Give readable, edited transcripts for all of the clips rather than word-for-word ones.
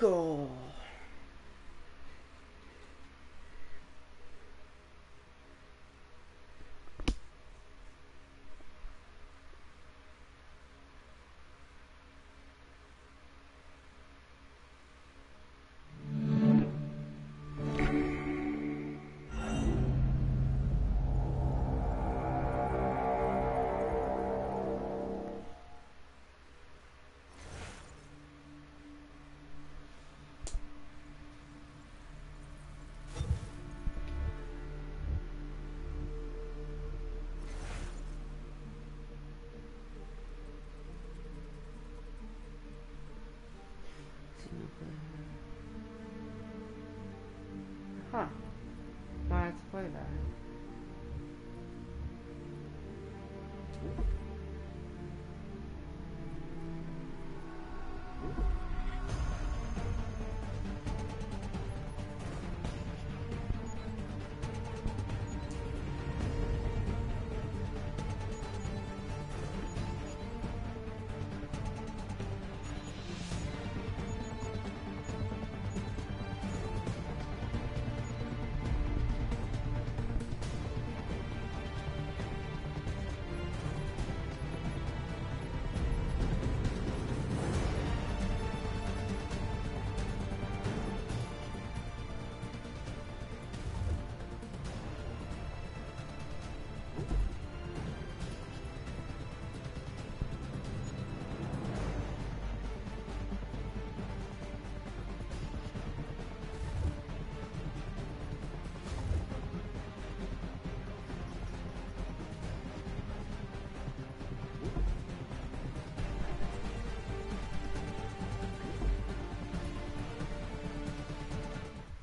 go. Huh. Why let's play that.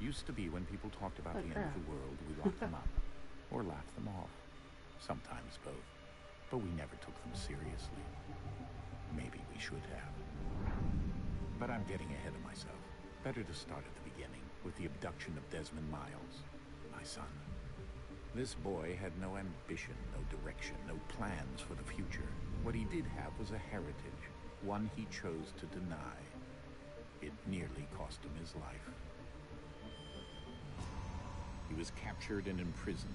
Used to be when people talked about the end of the world, we locked them up or laughed them off. Sometimes both. But we never took them seriously. Maybe we should have. But I'm getting ahead of myself. Better to start at the beginning with the abduction of Desmond Miles, my son. This boy had no ambition, no direction, no plans for the future. What he did have was a heritage, one he chose to deny. It nearly cost him his life. He was captured and imprisoned.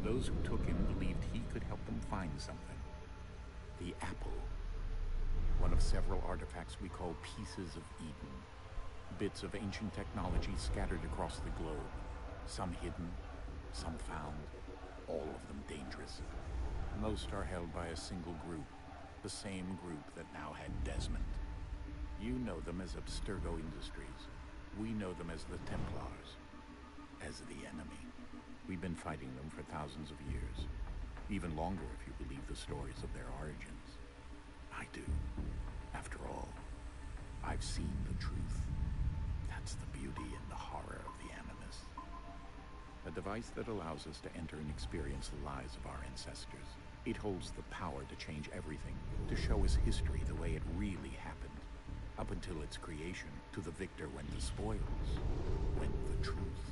Those who took him believed he could help them find something. The apple. One of several artifacts we call pieces of Eden. Bits of ancient technology scattered across the globe. Some hidden, some found, all of them dangerous. Most are held by a single group. The same group that now had Desmond. You know them as Abstergo Industries. We know them as the Templars. As the enemy. We've been fighting them for thousands of years. Even longer if you believe the stories of their origins. I do. After all, I've seen the truth. That's the beauty and the horror of the Animus. A device that allows us to enter and experience the lives of our ancestors. It holds the power to change everything, to show us history the way it really happened. Up until its creation, to the victor went the spoils, went the truth.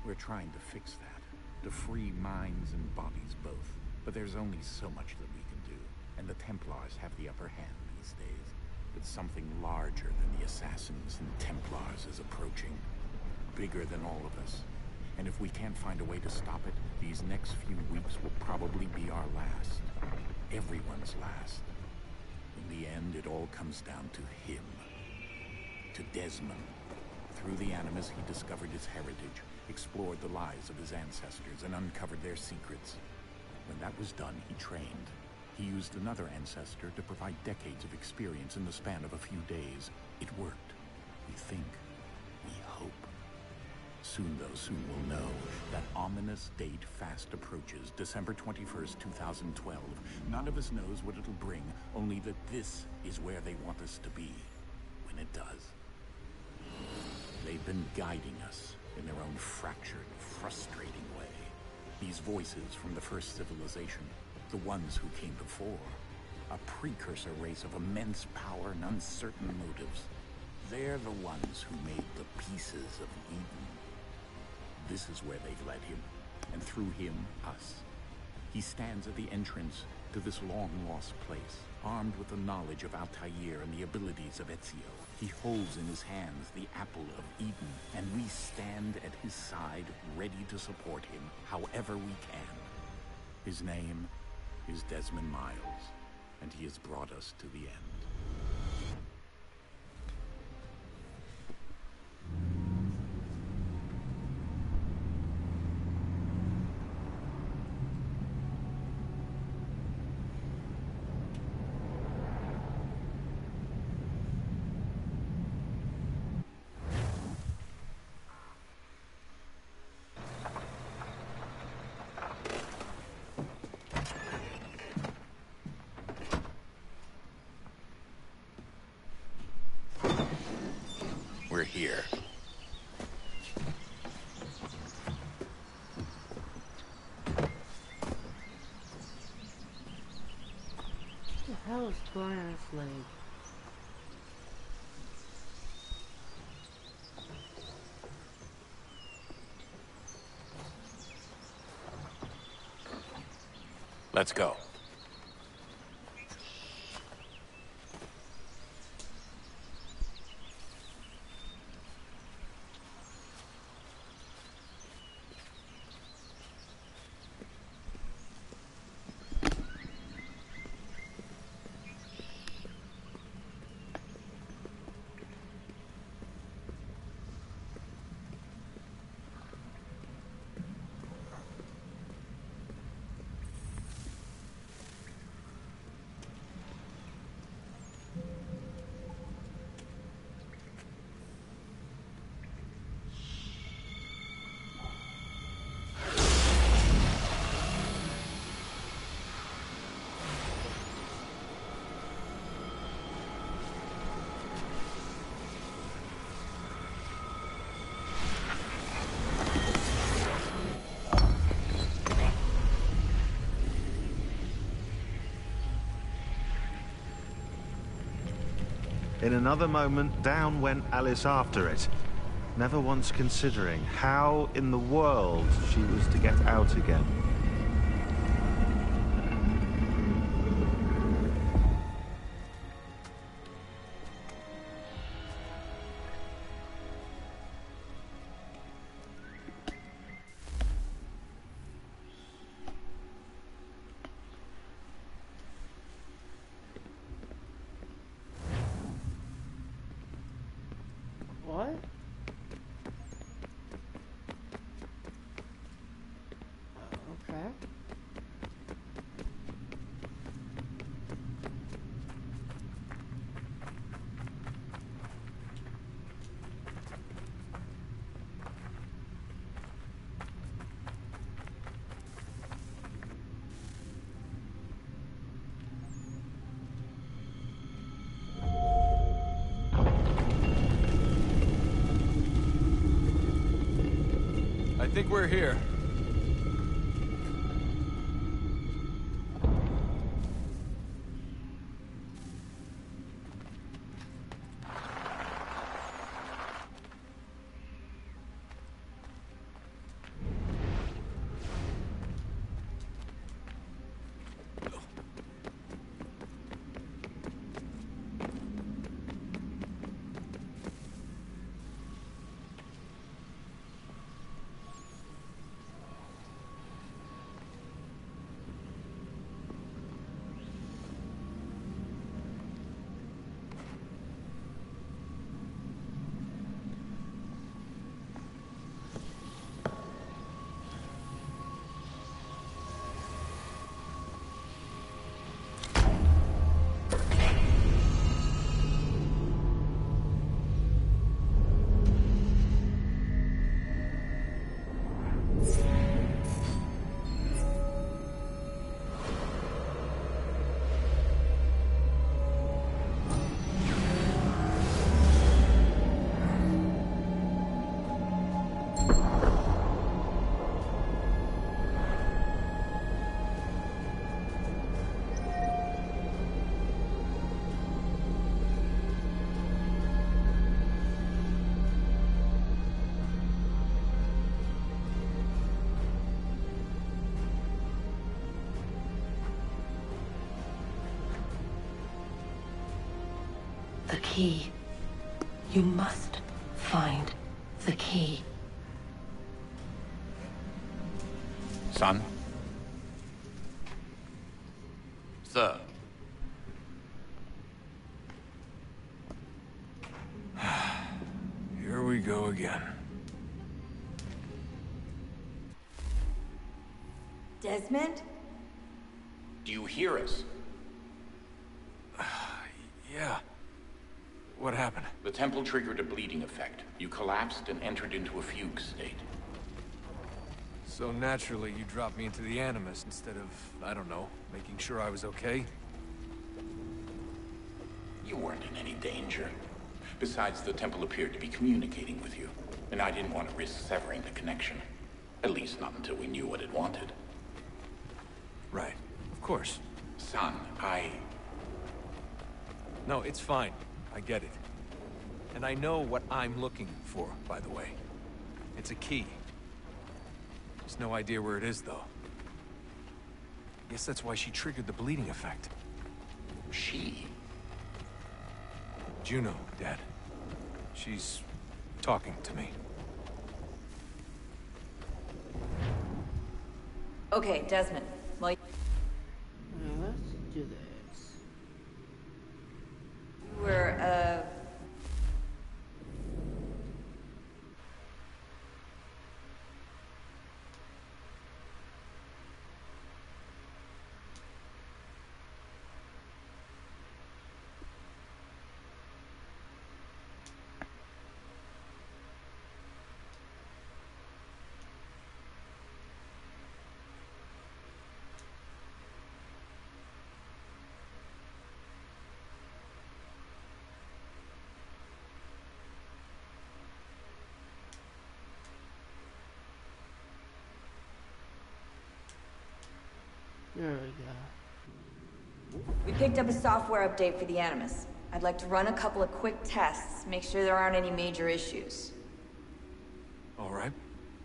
We're trying to fix that, to free minds and bodies both. But there's only so much that we can do, and the Templars have the upper hand these days. But something larger than the Assassins and Templars is approaching, bigger than all of us. And if we can't find a way to stop it, these next few weeks will probably be our last. Everyone's last. In the end, it all comes down to him. To Desmond. Through the Animus, he discovered his heritage, explored the lives of his ancestors, and uncovered their secrets. When that was done, he trained. He used another ancestor to provide decades of experience in the span of a few days. It worked. We think. We hope. Soon, though, soon we'll know. That ominous date fast approaches, December 21st, 2012. None of us knows what it'll bring, only that this is where they want us to be. When it does. They've been guiding us in their own fractured, frustrating way. These voices from the first civilization, the ones who came before, a precursor race of immense power and uncertain motives. They're the ones who made the pieces of Eden. This is where they've led him, and through him, us. He stands at the entrance to this long-lost place, armed with the knowledge of Altair and the abilities of Ezio. He holds in his hands the apple of Eden, and we stand at his side, ready to support him however we can. His name is Desmond Miles, and he has brought us to the end. We're here. What the hell is going on this lake? Let's go. In another moment, down went Alice after it, never once considering how in the world she was to get out again. What? Okay. I think we're here. The key. You must find the key. Son? Sir. Here we go again. Desmond? Do you hear us? Yeah. What happened? The temple triggered a bleeding effect. You collapsed and entered into a fugue state. So naturally, you dropped me into the Animus instead of, I don't know, making sure I was okay? You weren't in any danger. Besides, the temple appeared to be communicating with you, and I didn't want to risk severing the connection. At least not until we knew what it wanted. Right. Of course. Son, No, it's fine. I get it. And I know what I'm looking for, by the way. It's a key. Just no idea where it is, though. Guess that's why she triggered the bleeding effect. She? Juno, Dad. She's talking to me. Okay, Desmond. Well, Let's do this. we're, There we go. we picked up a software update for the Animus. I'd like to run a couple of quick tests, make sure there aren't any major issues. All right.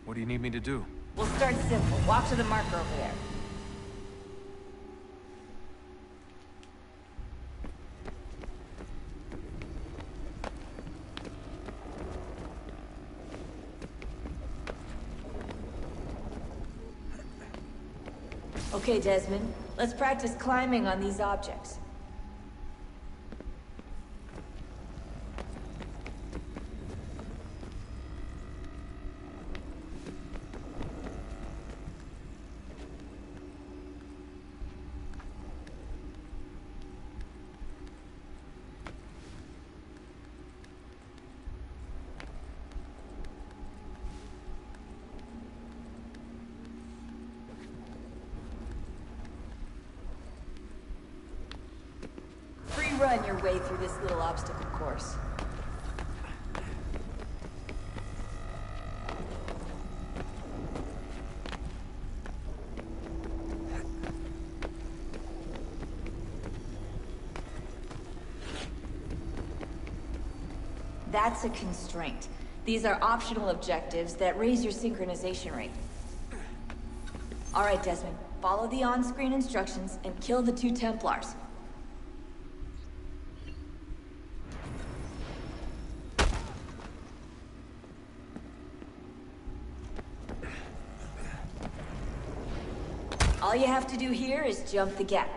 What do you need me to do? We'll start simple. Walk to the marker over there. Okay, Desmond. Let's practice climbing on these objects. Run your way through this little obstacle course. That's a constraint. These are optional objectives that raise your synchronization rate. All right, Desmond. Follow the on-screen instructions and kill the 2 Templars. All you have to do here is jump the gap.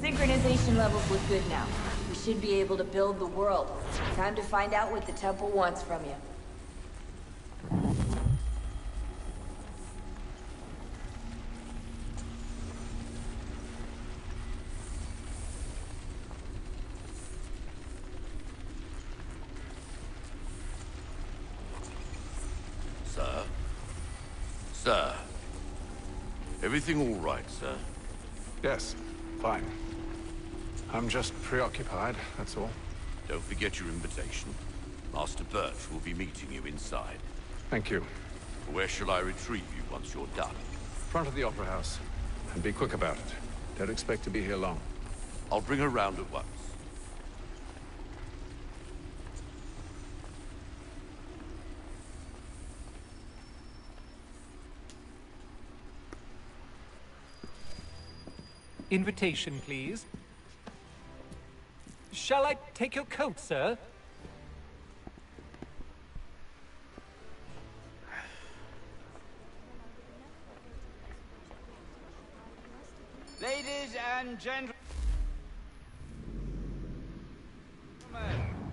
Synchronization levels look good now. We should be able to build the world. Time to find out what the temple wants from you. Sir. Everything all right, sir? Yes, fine. I'm just preoccupied, that's all. Don't forget your invitation. Master Birch will be meeting you inside. Thank you. Where shall I retrieve you once you're done? Front of the Opera House. And be quick about it. Don't expect to be here long. I'll bring her round at once. Invitation, please. Shall I take your coat, sir? Ladies and gentlemen,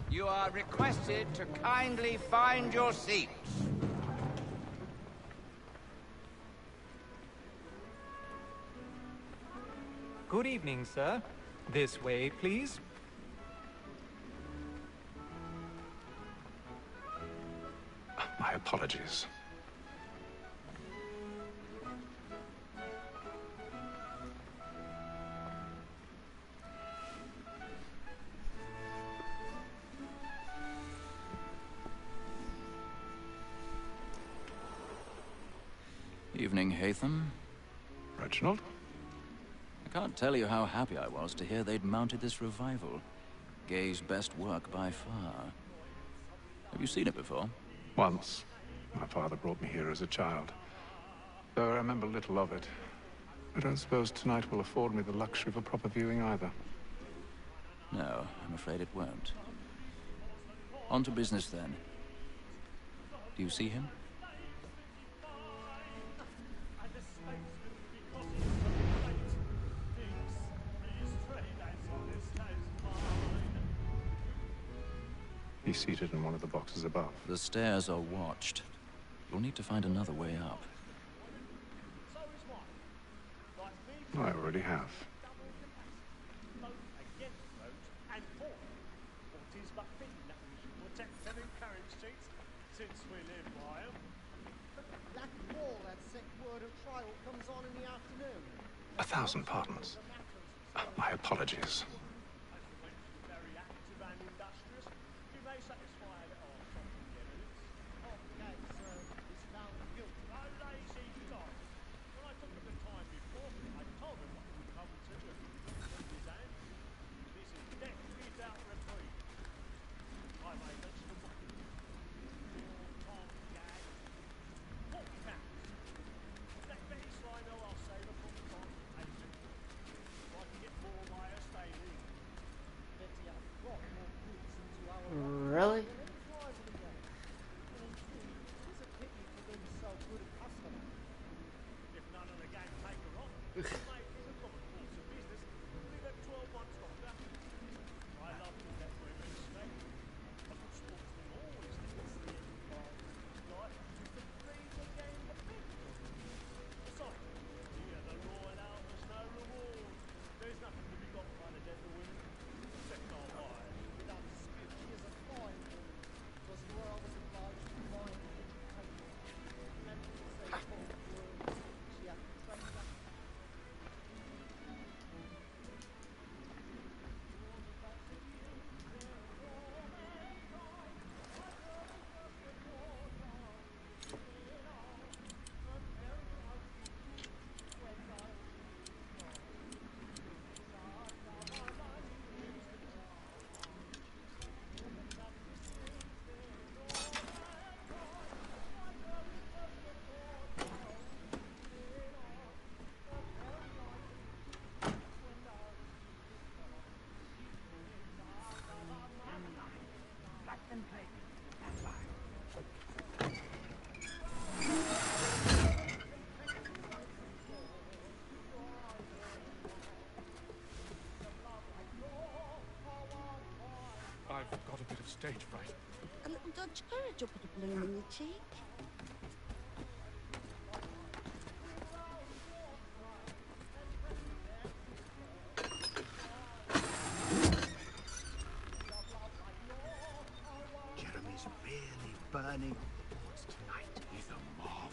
you are requested to kindly find your seats. Good evening, sir. This way, please. My apologies. Evening, Haytham. Reginald? I can't tell you how happy I was to hear they'd mounted this revival. Gay's best work by far. Have you seen it before? Once. My father brought me here as a child. Though I remember little of it. I don't suppose tonight will afford me the luxury of a proper viewing either. No, I'm afraid it won't. On to business, then. Do you see him? He's seated in one of the boxes above. The stairs are watched. You'll need to find another way up. I already have. A thousand pardons. My apologies. Really? I've got a bit of stage fright. A little Dodge courage will put a bloom in your cheek. Jeremy's really burning the boards tonight. He's a marvel.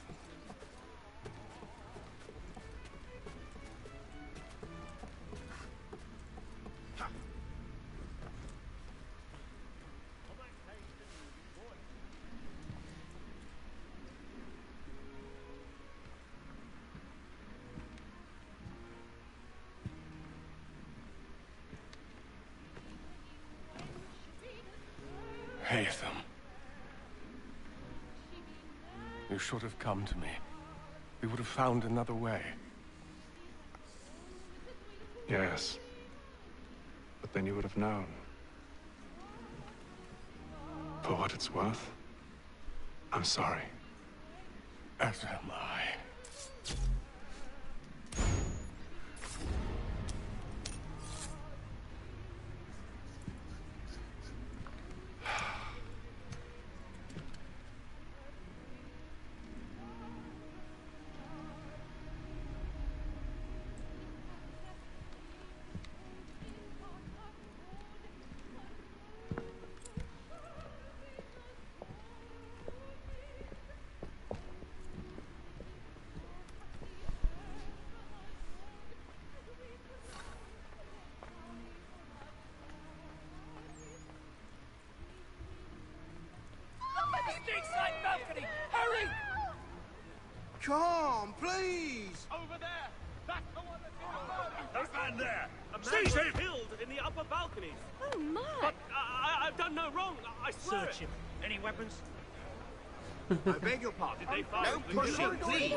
you should have come to me. We would have found another way. Yes. But then you would have known. For what it's worth, I'm sorry. As am I. Balcony! Hurry! Come, please! Over there! That's the one that's That man there! Seize him! Killed in the upper balconies! Oh, my! But I've done no wrong, I swear. Search him. Any weapons? I beg your pardon. Did they fire? No pushing, please!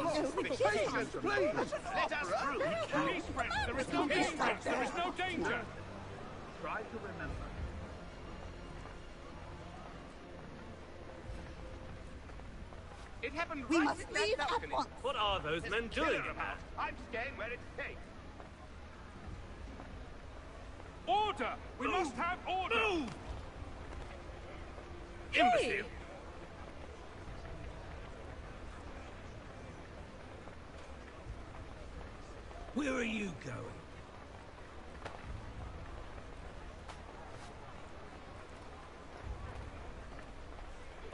Patience, please! Let us through! Peace, friends! There is no danger! There is no danger! Try to remember. It happened We right must in that leave at balcony. once. What are those men doing? I'm staying where it's safe. Order! We must have order! Move! Imbecile! Where are you going?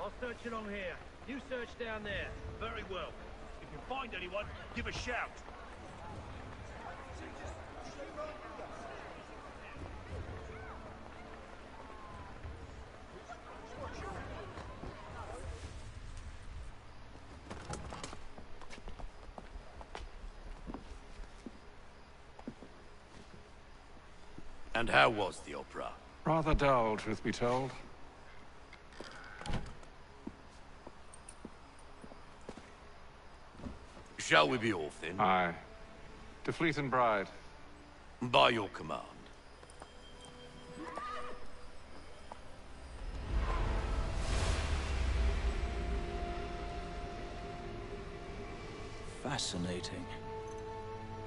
I'll search along here. You search down there. Very well. If you find anyone, give a shout. And how was the opera? Rather dull, truth be told. Shall we be off then? Aye. To Fleet and Bride. By your command. Fascinating.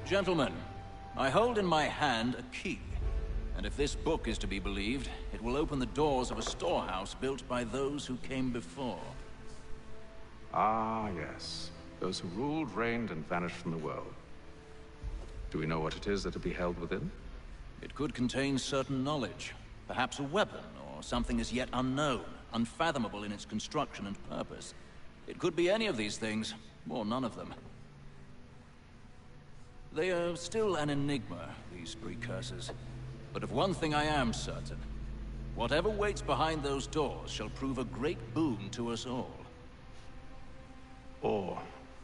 Gentlemen, I hold in my hand a key. And if this book is to be believed, it will open the doors of a storehouse built by those who came before. Ah, yes. Those who ruled, reigned, and vanished from the world. Do we know what it is that will be held within? It could contain certain knowledge. Perhaps a weapon, or something as yet unknown, unfathomable in its construction and purpose. It could be any of these things, or none of them. They are still an enigma, these precursors. But of one thing I am certain. Whatever waits behind those doors shall prove a great boon to us all. Or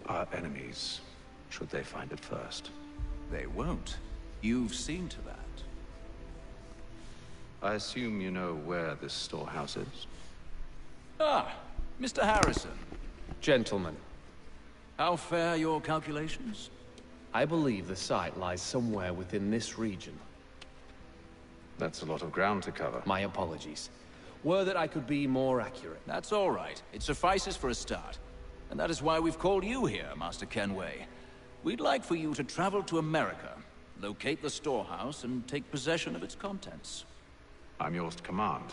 our enemies, should they find it first. They won't. You've seen to that. I assume you know where this storehouse is? Ah, Mr. Harrison. Gentlemen. How fare your calculations? I believe the site lies somewhere within this region. That's a lot of ground to cover. My apologies. Were that I could be more accurate. That's all right. It suffices for a start. And that is why we've called you here, Master Kenway. We'd like for you to travel to America, locate the storehouse, and take possession of its contents. I'm yours to command,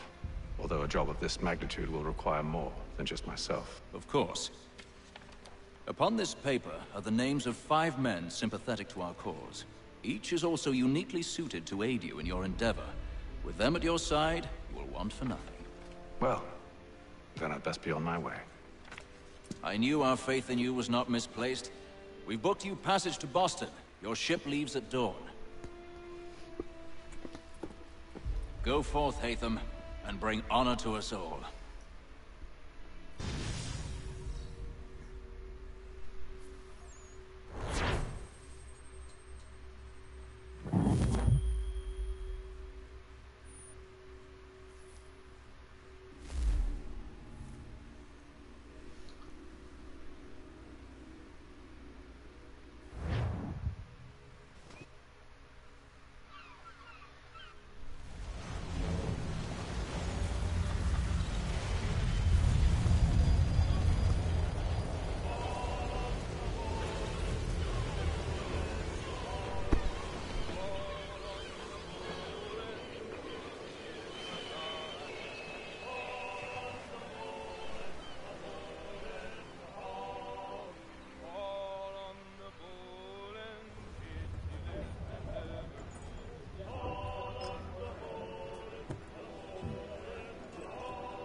although a job of this magnitude will require more than just myself. Of course. Upon this paper are the names of 5 men sympathetic to our cause. Each is also uniquely suited to aid you in your endeavor. With them at your side, you will want for nothing. Well, then I'd best be on my way. I knew our faith in you was not misplaced. We've booked you passage to Boston. Your ship leaves at dawn. Go forth, Hatham, and bring honor to us all.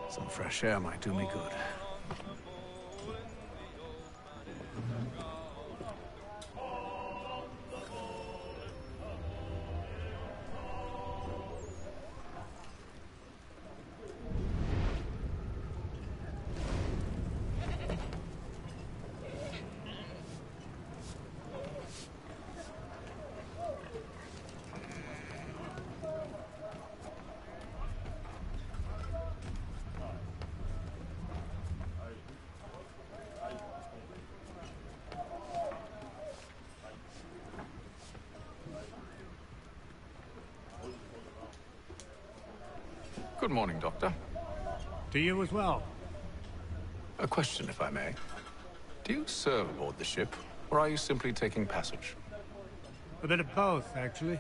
Some fresh air might do me good. Good morning, Doctor. To you as well. A question, if I may. Do you serve aboard the ship, or are you simply taking passage? A bit of both, actually.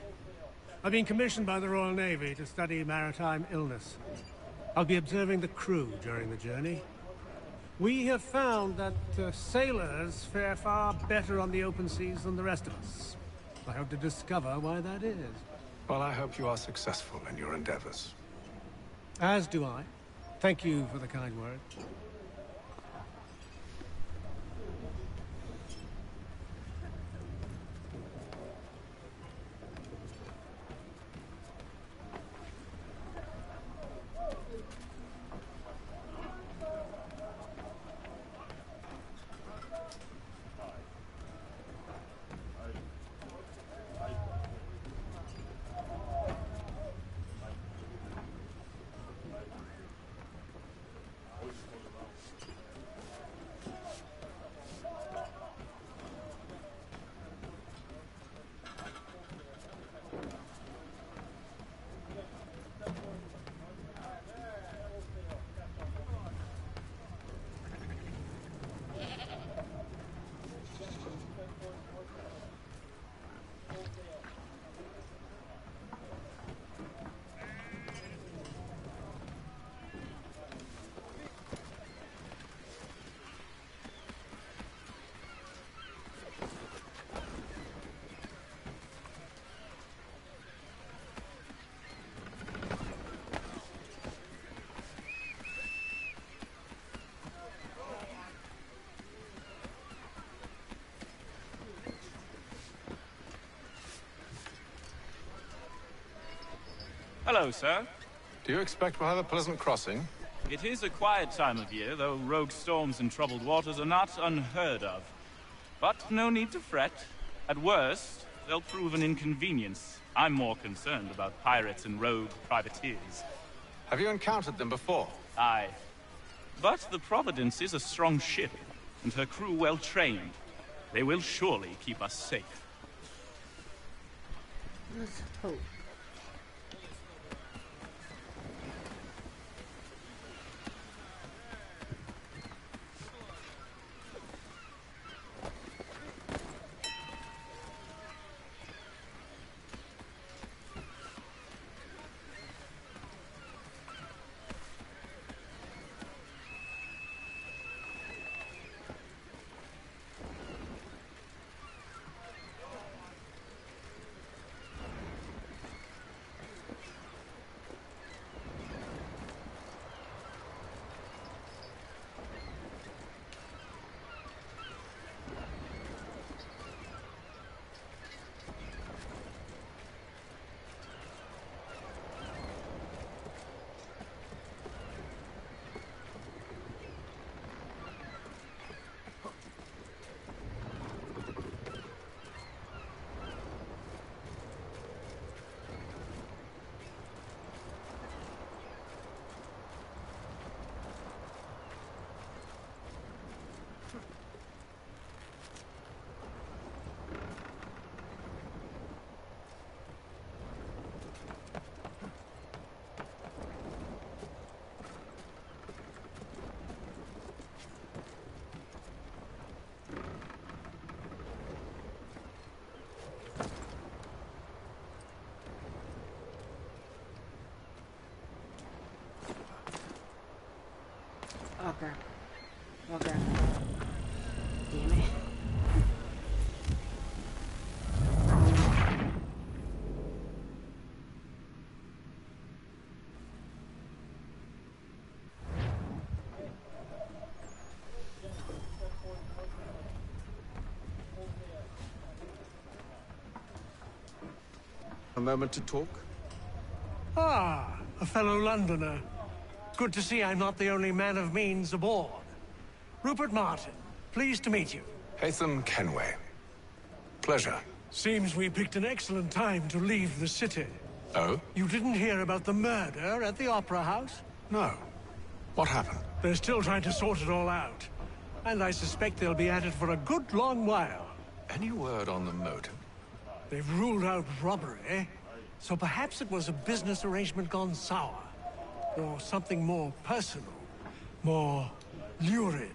I've been commissioned by the Royal Navy to study maritime illness. I'll be observing the crew during the journey. We have found that sailors fare far better on the open seas than the rest of us. I hope to discover why that is. Well, I hope you are successful in your endeavors. As do I. Thank you for the kind word. Hello, sir. Do you expect we'll have a pleasant crossing? It is a quiet time of year, though rogue storms and troubled waters are not unheard of. But no need to fret. At worst, they'll prove an inconvenience. I'm more concerned about pirates and rogue privateers. Have you encountered them before? Aye. But the Providence is a strong ship, and her crew well trained. They will surely keep us safe. Let's hope. Okay. Okay. Damn it. A moment to talk? Ah, a fellow Londoner. Good to see I'm not the only man of means aboard. Rupert Martin, pleased to meet you. Haytham Kenway. Pleasure. Seems we picked an excellent time to leave the city. Oh? You didn't hear about the murder at the Opera House? No. What happened? They're still trying to sort it all out. And I suspect they'll be at it for a good long while. Any word on the motive? They've ruled out robbery, so perhaps it was a business arrangement gone sour. Or something more personal, more lurid.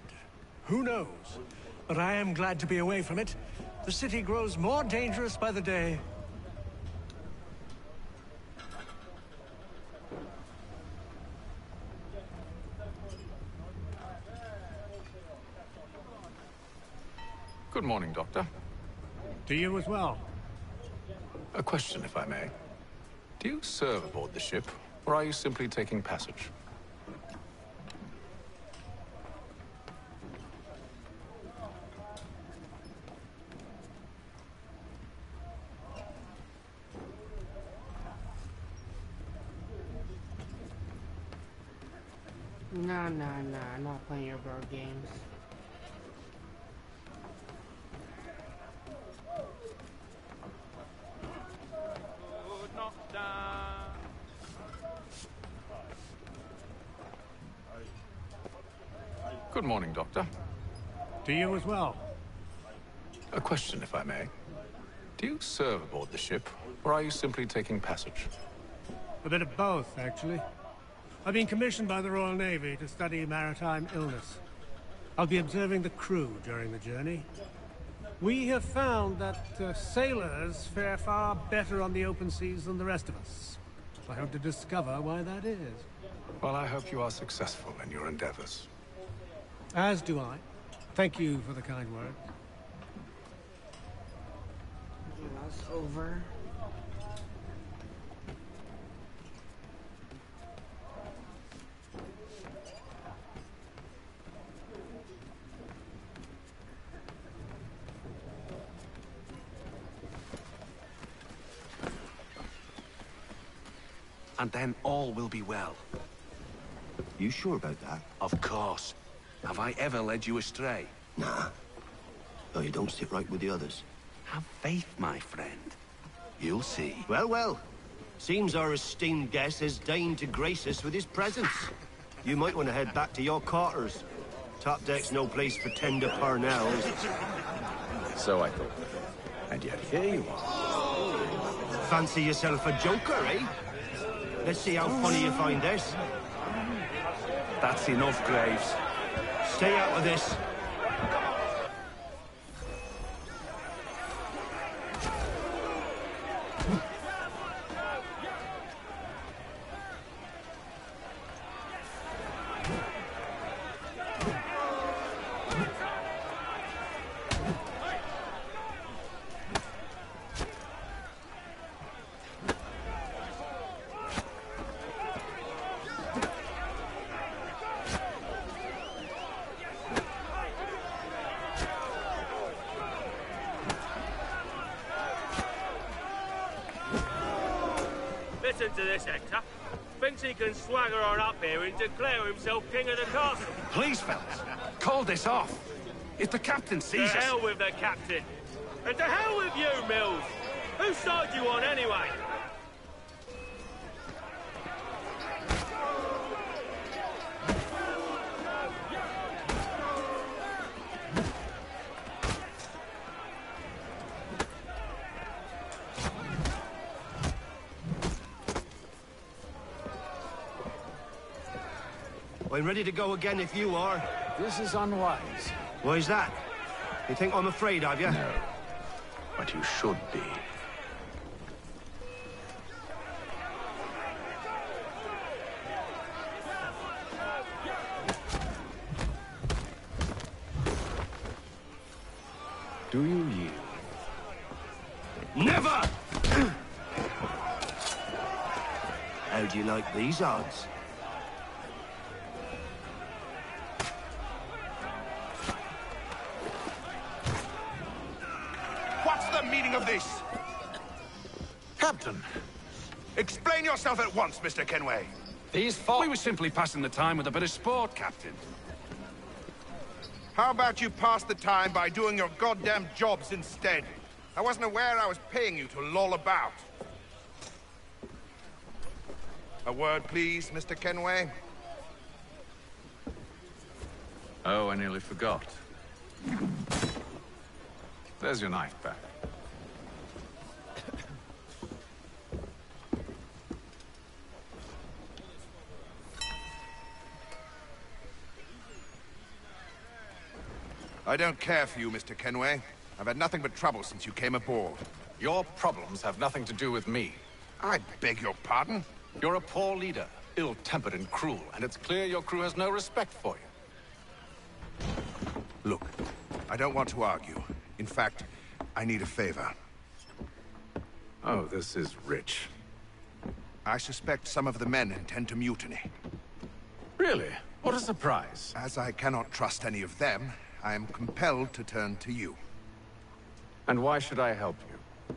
Who knows? But I am glad to be away from it. The city grows more dangerous by the day. Good morning, Doctor. To you as well. A question, if I may. Do you serve aboard the ship, or are you simply taking passage? Nah, I'm not playing your board games. Good morning, Doctor. To you as well. A question, if I may. Do you serve aboard the ship, or are you simply taking passage? A bit of both, actually. I've been commissioned by the Royal Navy to study maritime illness. I'll be observing the crew during the journey. We have found that sailors fare far better on the open seas than the rest of us. I hope to discover why that is. Well, I hope you are successful in your endeavors. As do I. Thank you for the kind word. That's over. And then all will be well. You sure about that? Of course. Have I ever led you astray? Nah. No, you don't sit right with the others. Have faith, my friend. You'll see. Well, well. Seems our esteemed guest has deigned to grace us with his presence. You might want to head back to your quarters. Top deck's no place for tender Parnells. So I thought. And yet here you are. Fancy yourself a joker, eh? Let's see how funny you find this. That's enough, Graves. Stay out of this. Listen to this, Hector. Thinks he can swagger on up here and declare himself king of the castle. Please, fellas, call this off. If the captain sees us... To hell with the captain. And to hell with you, Mills. Whose side you on, anyway? I'm ready to go again if you are. This is unwise. Why's that? You think I'm afraid of you? No. But you should be. Do you yield? Never! How do you like these odds? What's the meaning of this? Captain, explain yourself at once, Mr. Kenway. These we were simply passing the time with a bit of sport, Captain. How about you pass the time by doing your goddamn jobs instead? I wasn't aware I was paying you to loll about. A word, please, Mr. Kenway. Oh, I nearly forgot. There's your knife back. I don't care for you, Mr. Kenway. I've had nothing but trouble since you came aboard. Your problems have nothing to do with me. I beg your pardon? You're a poor leader, ill-tempered and cruel, and it's clear your crew has no respect for you. Look, I don't want to argue. In fact, I need a favor. Oh, this is rich. I suspect some of the men intend to mutiny. Really? What a surprise. As I cannot trust any of them, I am compelled to turn to you. And why should I help you?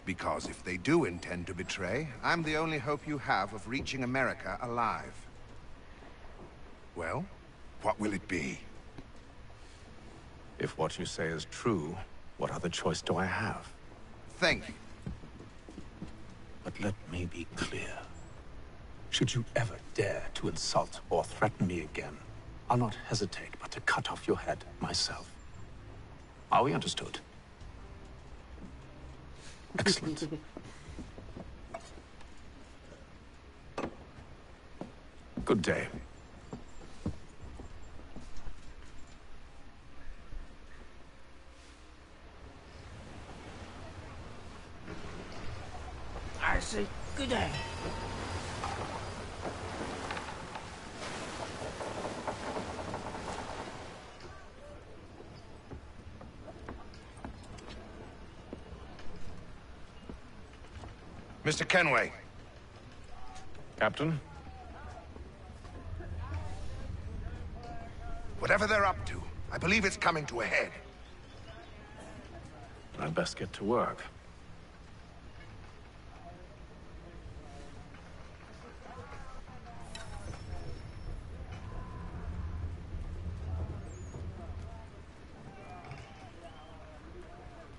Because if they do intend to betray, I'm the only hope you have of reaching America alive. Well, what will it be? If what you say is true, what other choice do I have? Think. But let me be clear. Should you ever dare to insult or threaten me again, I'll not hesitate but to cut off your head myself. Are we understood? Excellent. Good day. I say good day. Mr. Kenway. Captain? Whatever they're up to, I believe it's coming to a head. I'd best get to work.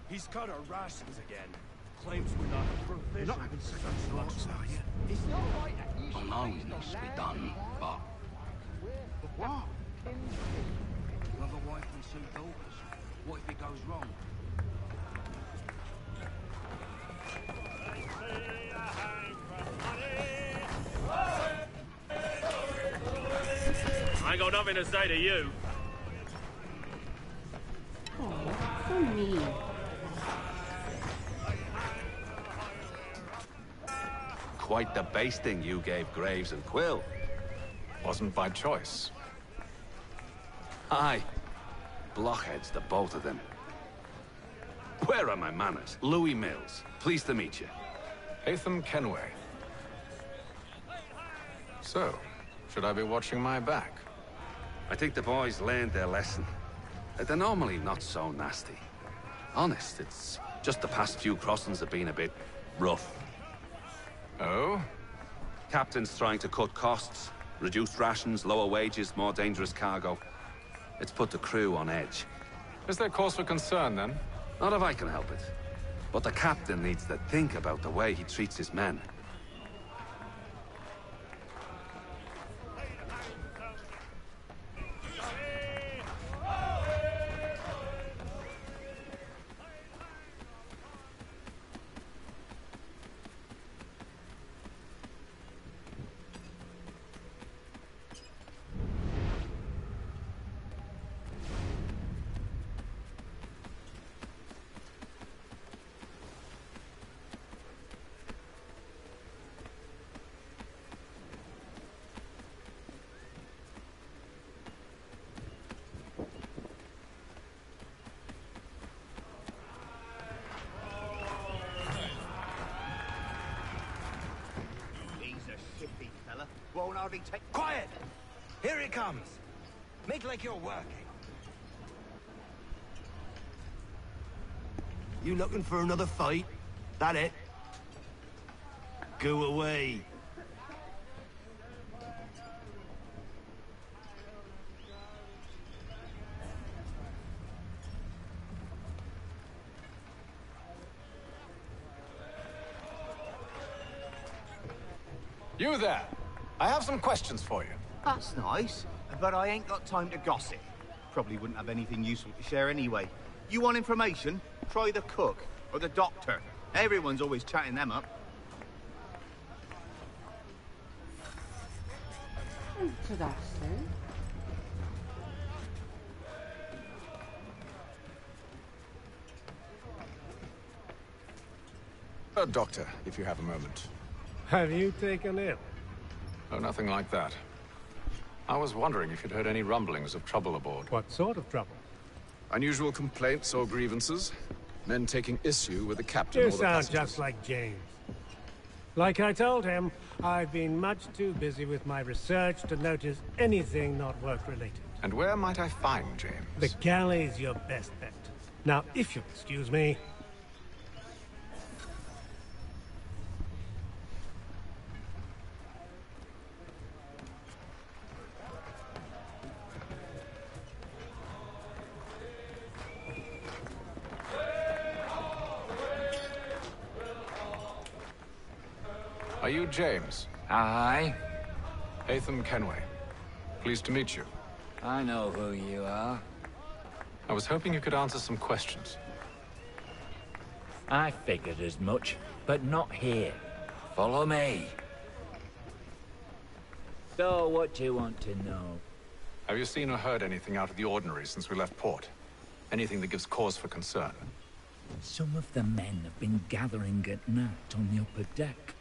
He's cut our rations again. Claims we're not proficient. You're not having such luck, are you? It's not right that you I know it needs to be done, but... But what? You have a wife and 2 daughters. What if it goes wrong? I ain't got nothing to say to you. Oh, so mean. Quite the basting you gave Graves and Quill. Wasn't by choice. Aye. Blockheads, the both of them. Where are my manners? Louis Mills. Pleased to meet you. Haytham Kenway. So, should I be watching my back? I think the boys learned their lesson. They're normally not so nasty. Honest, it's just the past few crossings have been a bit rough. Oh? Captain's trying to cut costs. Reduced rations, lower wages, more dangerous cargo. It's put the crew on edge. Is there cause for concern, then? Not if I can help it. But the captain needs to think about the way he treats his men. Won't hardly take... Quiet! Here it comes. Make like you're working. You looking for another fight? That it? Go away. You there! I have some questions for you. That's nice, but I ain't got time to gossip. Probably wouldn't have anything useful to share anyway. You want information? Try the cook or the doctor. Everyone's always chatting them up. Interesting. Doctor, if you have a moment. Have you taken ill? Oh, nothing like that. I was wondering if you'd heard any rumblings of trouble aboard. What sort of trouble? Unusual complaints or grievances? Men taking issue with the captain You or the sound passengers? just like James. Like I told him, I've been much too busy with my research to notice anything not work-related. And where might I find James? The galley's your best bet. Now, if you'll excuse me... Are you James? Aye. Haytham Kenway. Pleased to meet you. I know who you are. I was hoping you could answer some questions. I figured as much, but not here. Follow me. So, what do you want to know? Have you seen or heard anything out of the ordinary since we left port? Anything that gives cause for concern? Some of the men have been gathering at night on the upper deck.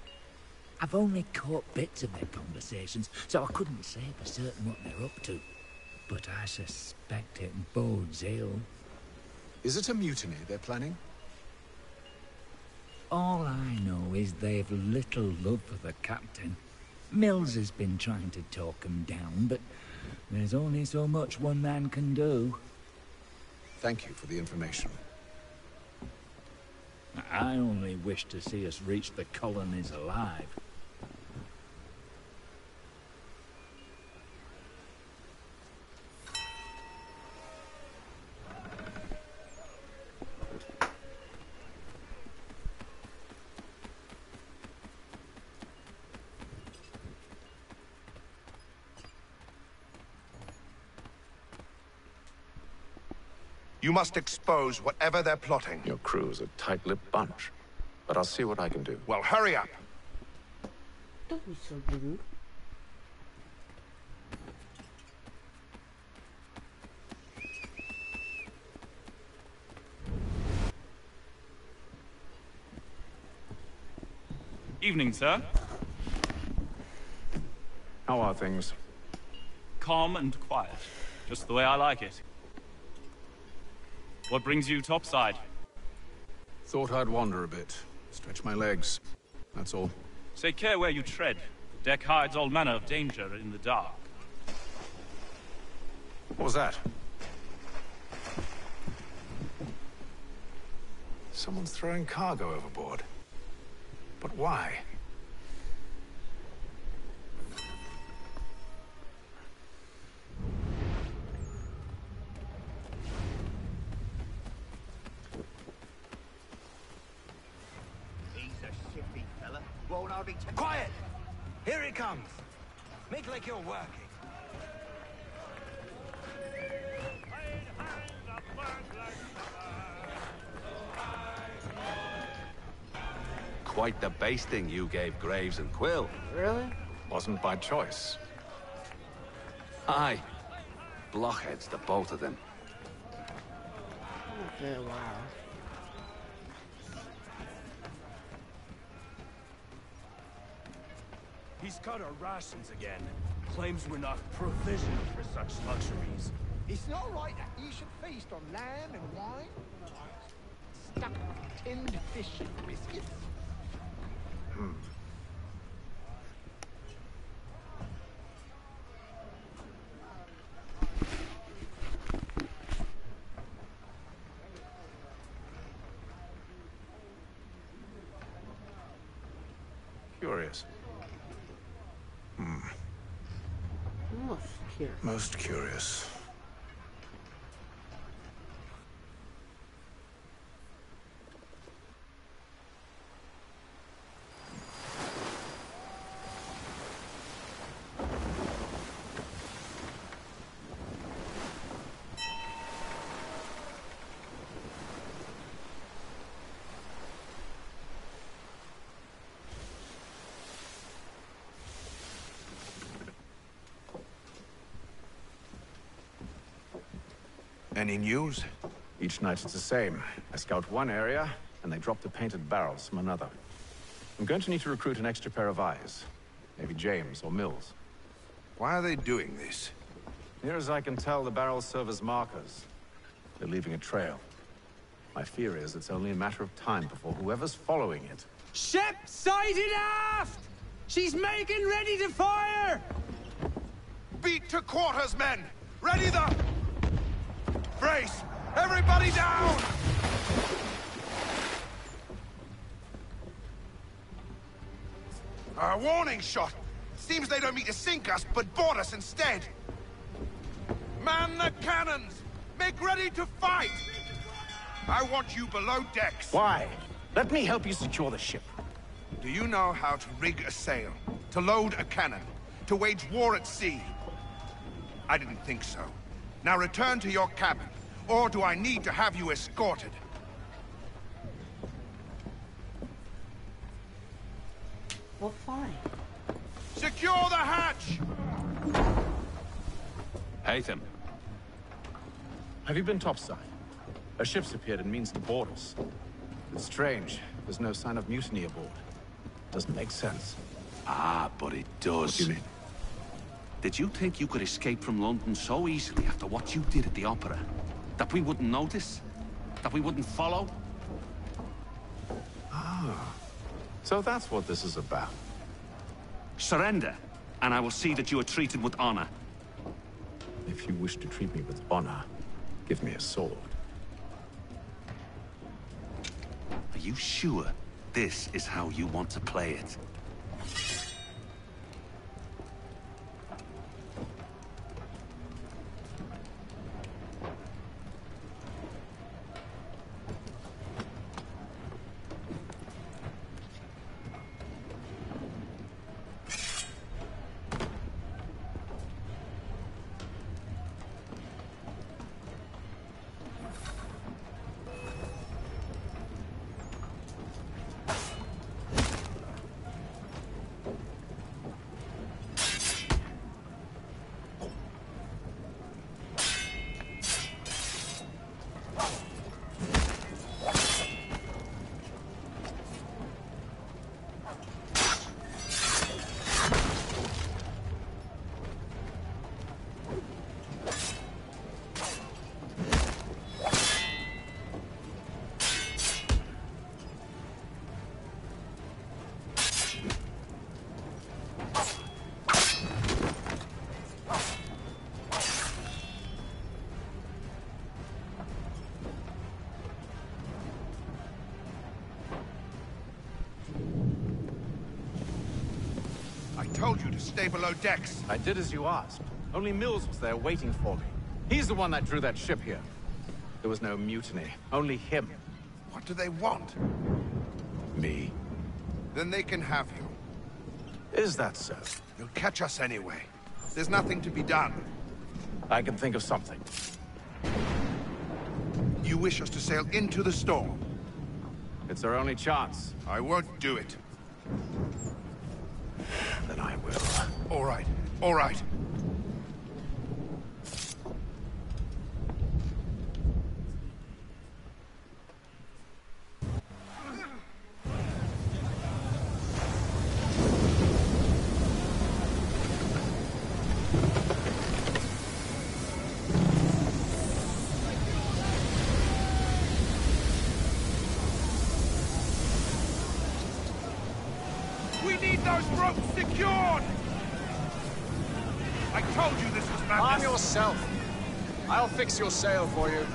I've only caught bits of their conversations, so I couldn't say for certain what they're up to. But I suspect it bodes ill. Is it a mutiny they're planning? All I know is they've little love for the captain. Mills has been trying to talk him down, but there's only so much one man can do. Thank you for the information. I only wish to see us reach the colonies alive. You must expose whatever they're plotting. Your crew's a tight-lipped bunch, but I'll see what I can do. Well, hurry up. Don't be so rude. Evening, sir. How are things? Calm and quiet. Just the way I like it. What brings you topside? Thought I'd wander a bit. Stretch my legs. That's all. Take care where you tread. The deck hides all manner of danger in the dark. What was that? Someone's throwing cargo overboard. But why? Quiet! Here it comes. Make like you're working. Quite the basting you gave Graves and Quill. Really? Wasn't by choice. Aye. Blockheads, the both of them. Okay, wow. He's cut our rations again. Claims we're not provisioned for such luxuries. It's not right that you should feast on lamb and wine. Stuck with tinned fish and biscuits. Curious. Most curious. Most curious. Any news? Each night it's the same. I scout one area, and they drop the painted barrels from another. I'm going to need to recruit an extra pair of eyes. Maybe James or Mills. Why are they doing this? Near as I can tell, the barrels serve as markers. They're leaving a trail. My fear is it's only a matter of time before whoever's following it... Ship sighted aft! She's making ready to fire! Beat to quarters, men! Ready the... Brace! Everybody down! A warning shot! Seems they don't mean to sink us, but board us instead! Man the cannons! Make ready to fight! I want you below decks. Why? Let me help you secure the ship. Do you know how to rig a sail? To load a cannon? To wage war at sea? I didn't think so. Now return to your cabin, or do I need to have you escorted? Well, fine. Secure the hatch! Haytham. Have you been topside? A ship's appeared and means to board us. It's strange. There's no sign of mutiny aboard. Doesn't make sense. Ah, but it does. What do you mean? Did you think you could escape from London so easily after what you did at the Opera? That we wouldn't notice? That we wouldn't follow? Ah. So that's what this is about. Surrender, and I will see that you are treated with honor. If you wish to treat me with honor, give me a sword. Are you sure this is how you want to play it? Told you to stay below decks. I did as you asked. Only Mills was there waiting for me. He's the one that drew that ship here. There was no mutiny, only him. What do they want? Me. Then they can have you. Is that so? You'll catch us anyway. There's nothing to be done. I can think of something. You wish us to sail into the storm? It's our only chance. I won't do it. Then I will. All right. All right. We need those ropes secured! I told you this was madness. Arm yourself. I'll fix your sail for you.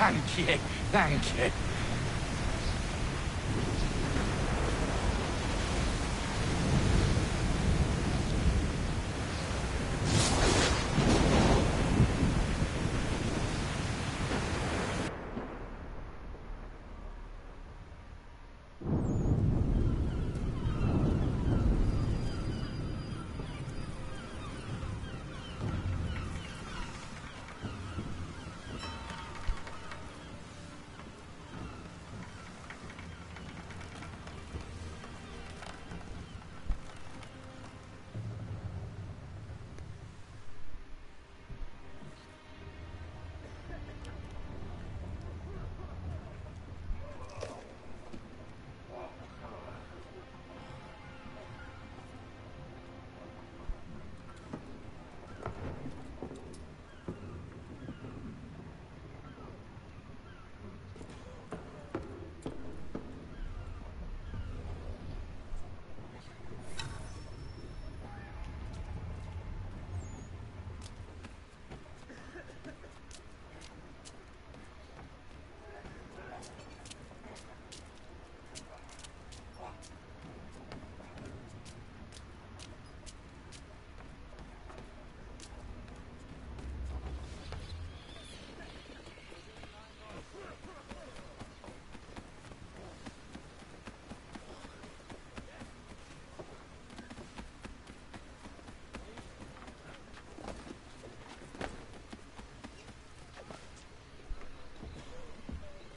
Thank you, thank you.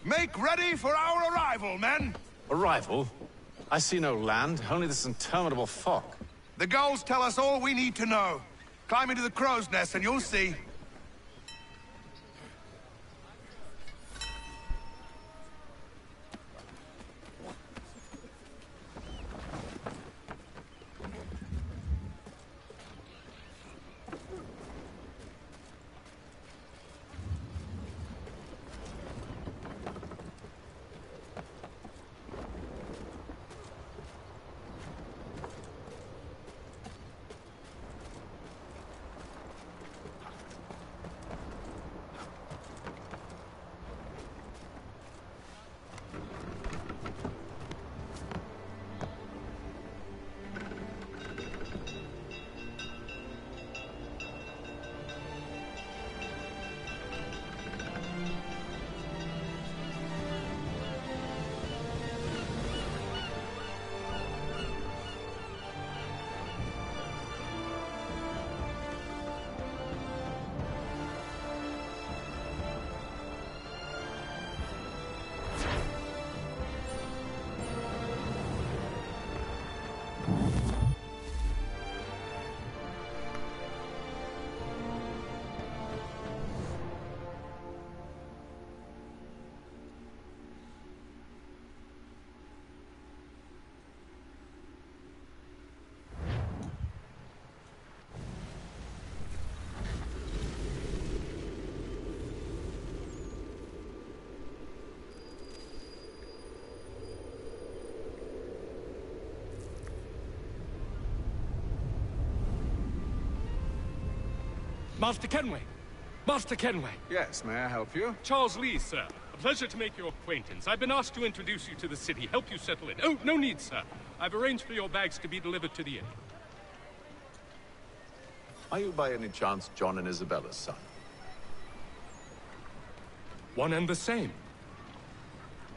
Make ready for our arrival, men! Arrival? I see no land, only this interminable fog. The gulls tell us all we need to know. Climb into the crow's nest and you'll see. Master Kenway! Master Kenway! Yes, may I help you? Charles Lee, sir. A pleasure to make your acquaintance. I've been asked to introduce you to the city, help you settle in. Oh, no need, sir. I've arranged for your bags to be delivered to the inn. Are you by any chance John and Isabella's son? One and the same.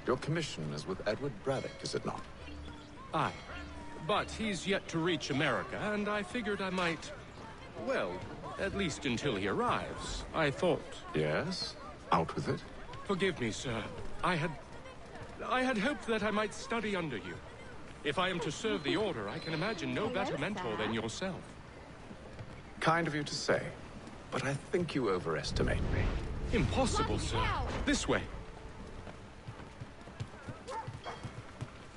Your commission is with Edward Braddock, is it not? Aye. But he's yet to reach America, and I figured I might... Well, at least until he arrives, I thought... Yes? Out with it. Forgive me, sir. I had hoped that I might study under you. If I am to serve the Order, I can imagine no better mentor than yourself. Kind of you to say, but I think you overestimate me. Impossible, sir. This way.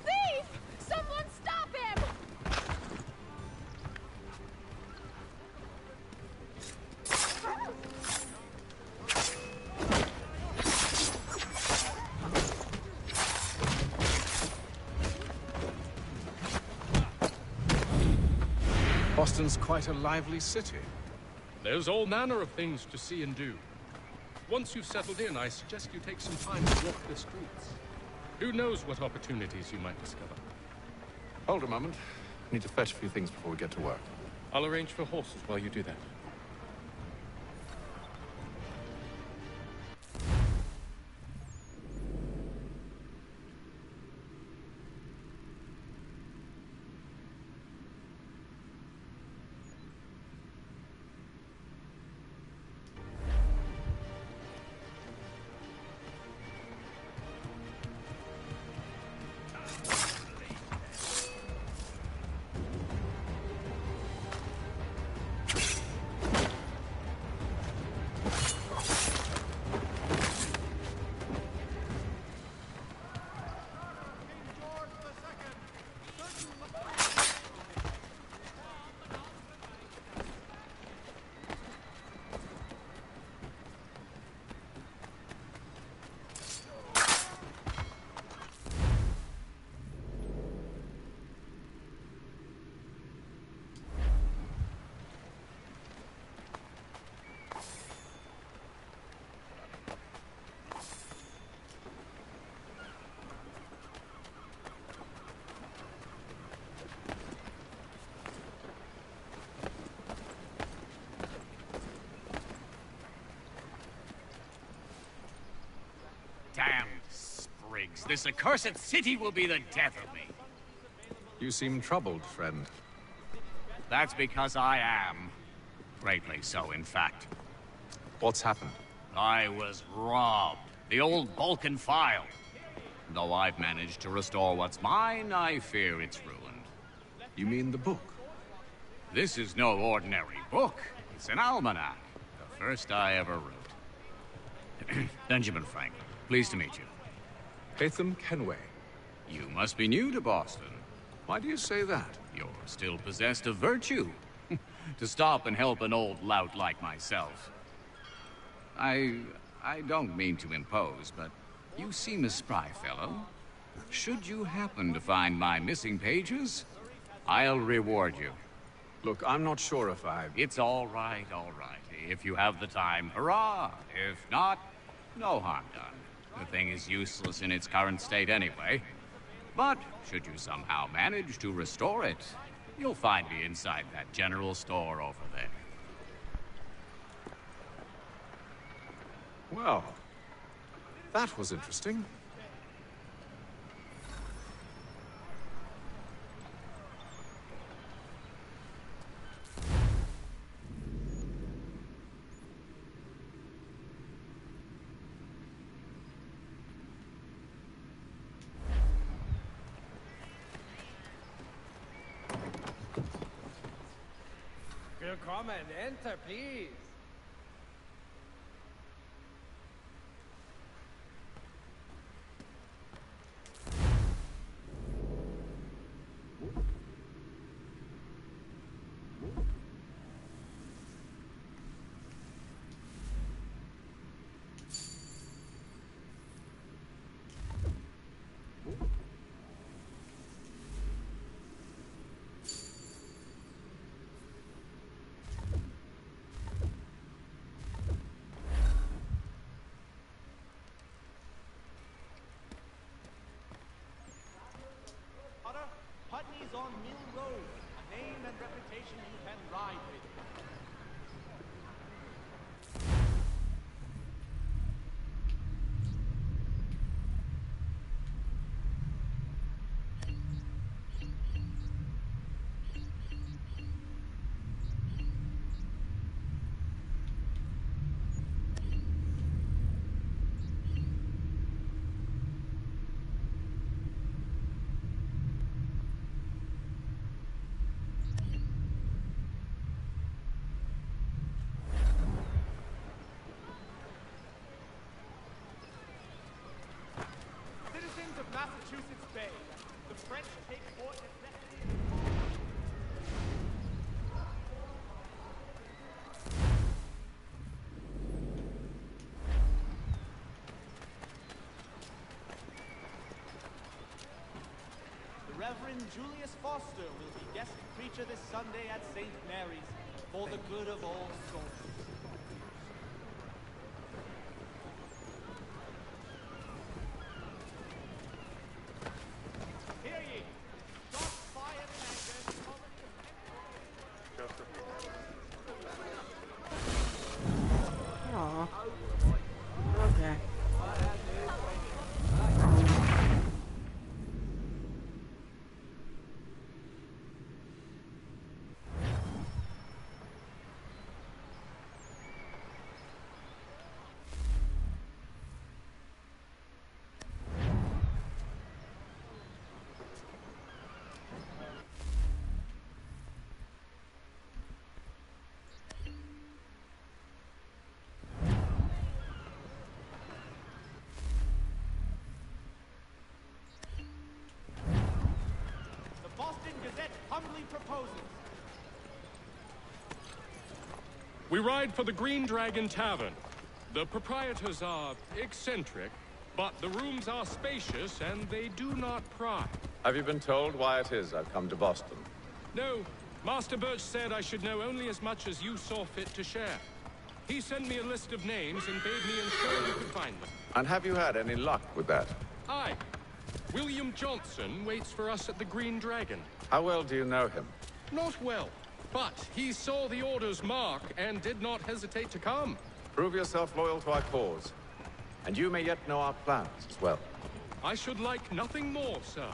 Thief! Someone stop him! Boston's quite a lively city. There's all manner of things to see and do. Once you've settled in, I suggest you take some time to walk the streets. Who knows what opportunities you might discover? Hold a moment. I need to fetch a few things before we get to work. I'll arrange for horses while you do that. Damned sprigs. This accursed city will be the death of me. You seem troubled, friend. That's because I am. Greatly so, in fact. What's happened? I was robbed. The old Balkan file. Though I've managed to restore what's mine, I fear it's ruined. You mean the book? This is no ordinary book. It's an almanac. The first I ever wrote. Benjamin Franklin. Pleased to meet you. Haytham Kenway. You must be new to Boston. Why do you say that? You're still possessed of virtue. To stop and help an old lout like myself. I don't mean to impose, but you seem a spry fellow. Should you happen to find my missing pages, I'll reward you. Look, I'm not sure if I... It's all right, all right. If you have the time, hurrah! If not, no harm done. The thing is useless in its current state anyway. But should you somehow manage to restore it, you'll find me inside that general store over there. Well, that was interesting. Come and enter, please. Putney's on Mill Road. A name and reputation you can ride with. Massachusetts Bay. The French take Fort Necessity. The Reverend Julius Foster will be guest preacher this Sunday at St. Mary's for the good of all souls. humbly proposes. We ride for the Green Dragon Tavern. The proprietors are eccentric, but the rooms are spacious and they do not pry. Have you been told why it is I've come to Boston? No, Master Birch said I should know only as much as you saw fit to share. He sent me a list of names and bade me ensure you could find them. And have you had any luck with that? Aye. William Johnson waits for us at the Green Dragon. How well do you know him? Not well, but he saw the Order's mark and did not hesitate to come. Prove yourself loyal to our cause, and you may yet know our plans as well. I should like nothing more, sir.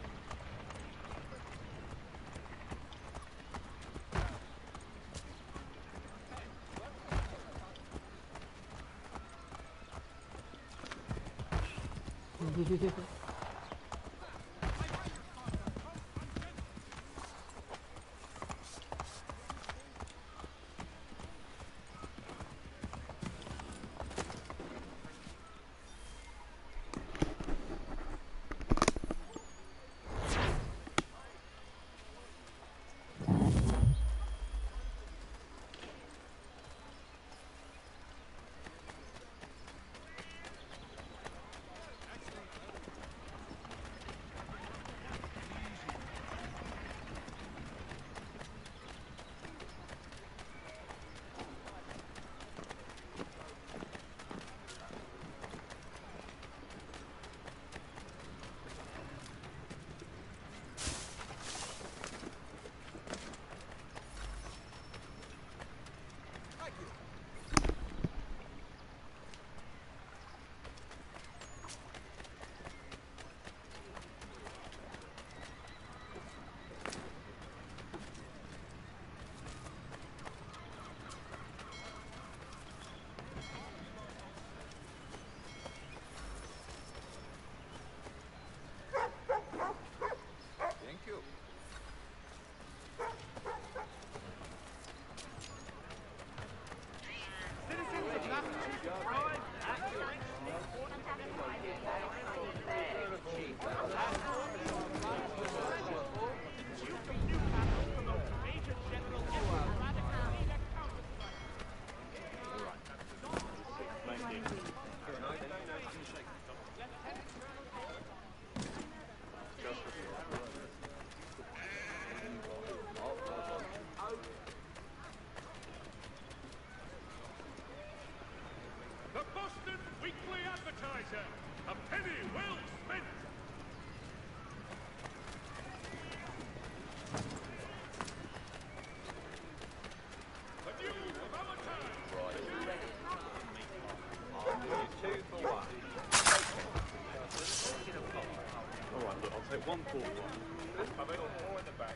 One full one. Have it all in the back.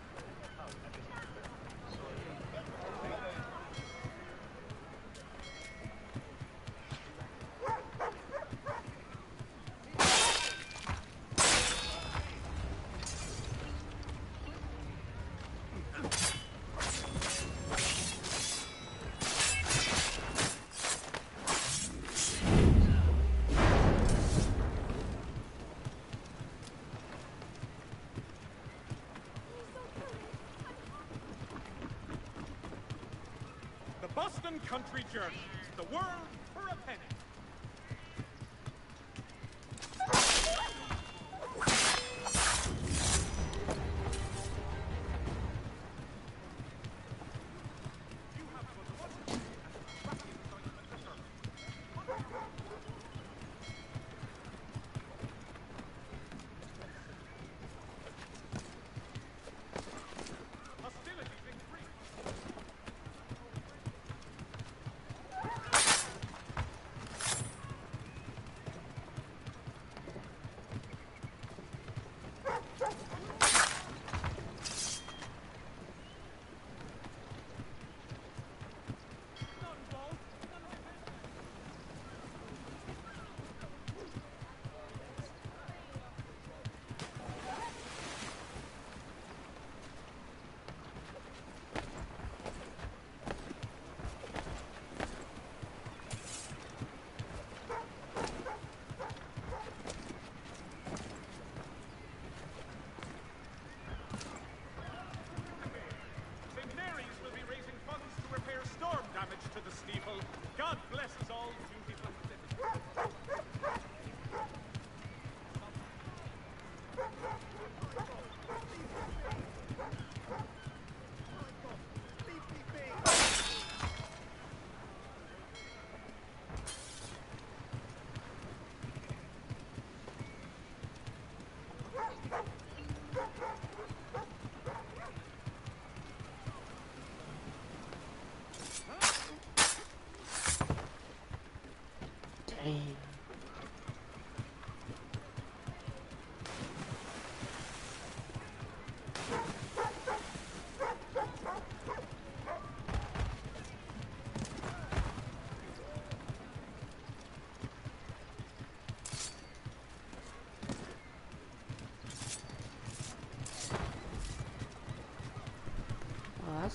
Boston Country Journey. The world for a penny.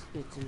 That's good to know.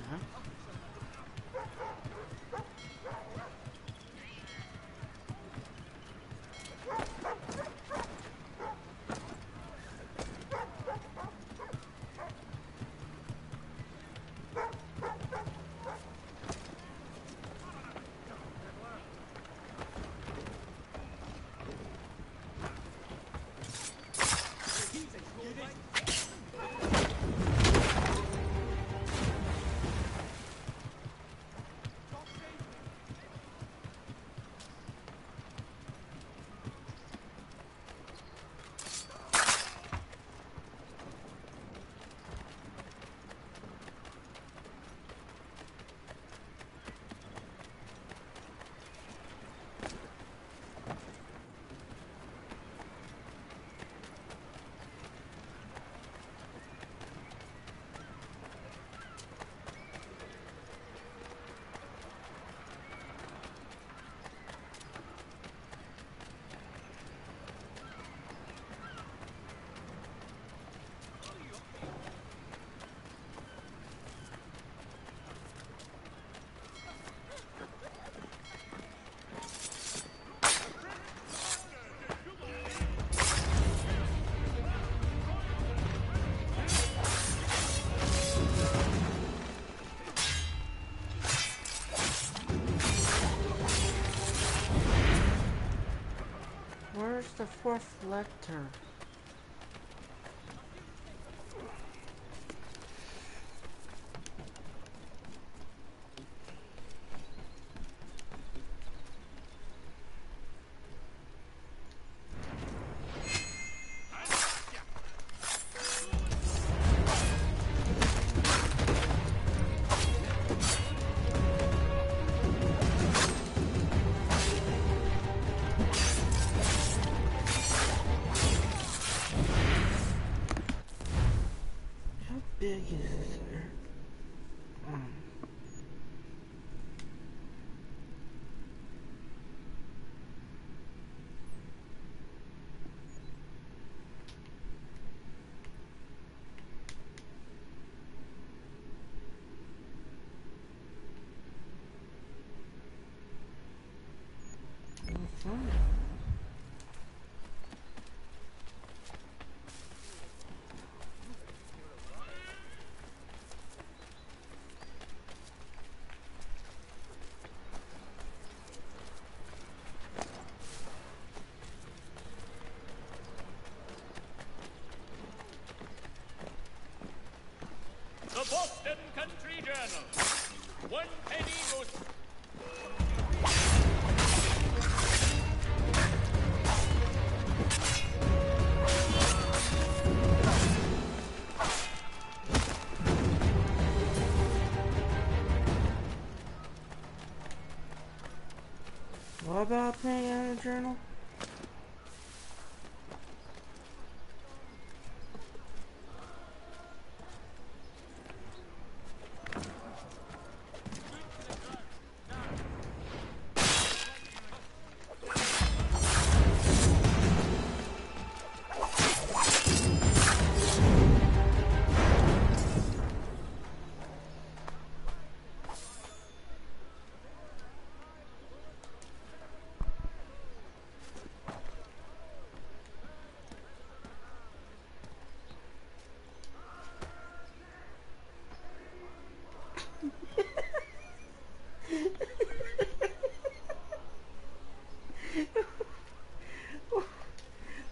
Where's the fourth lector? Big is this here? The Boston Country Journal. 1 penny goes... What about paying out a journal?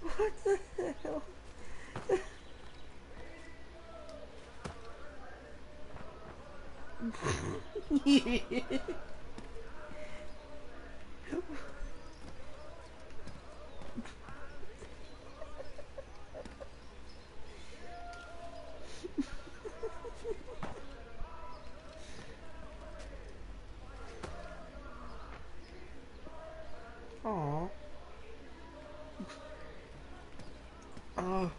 What the hell? Aww. Oh.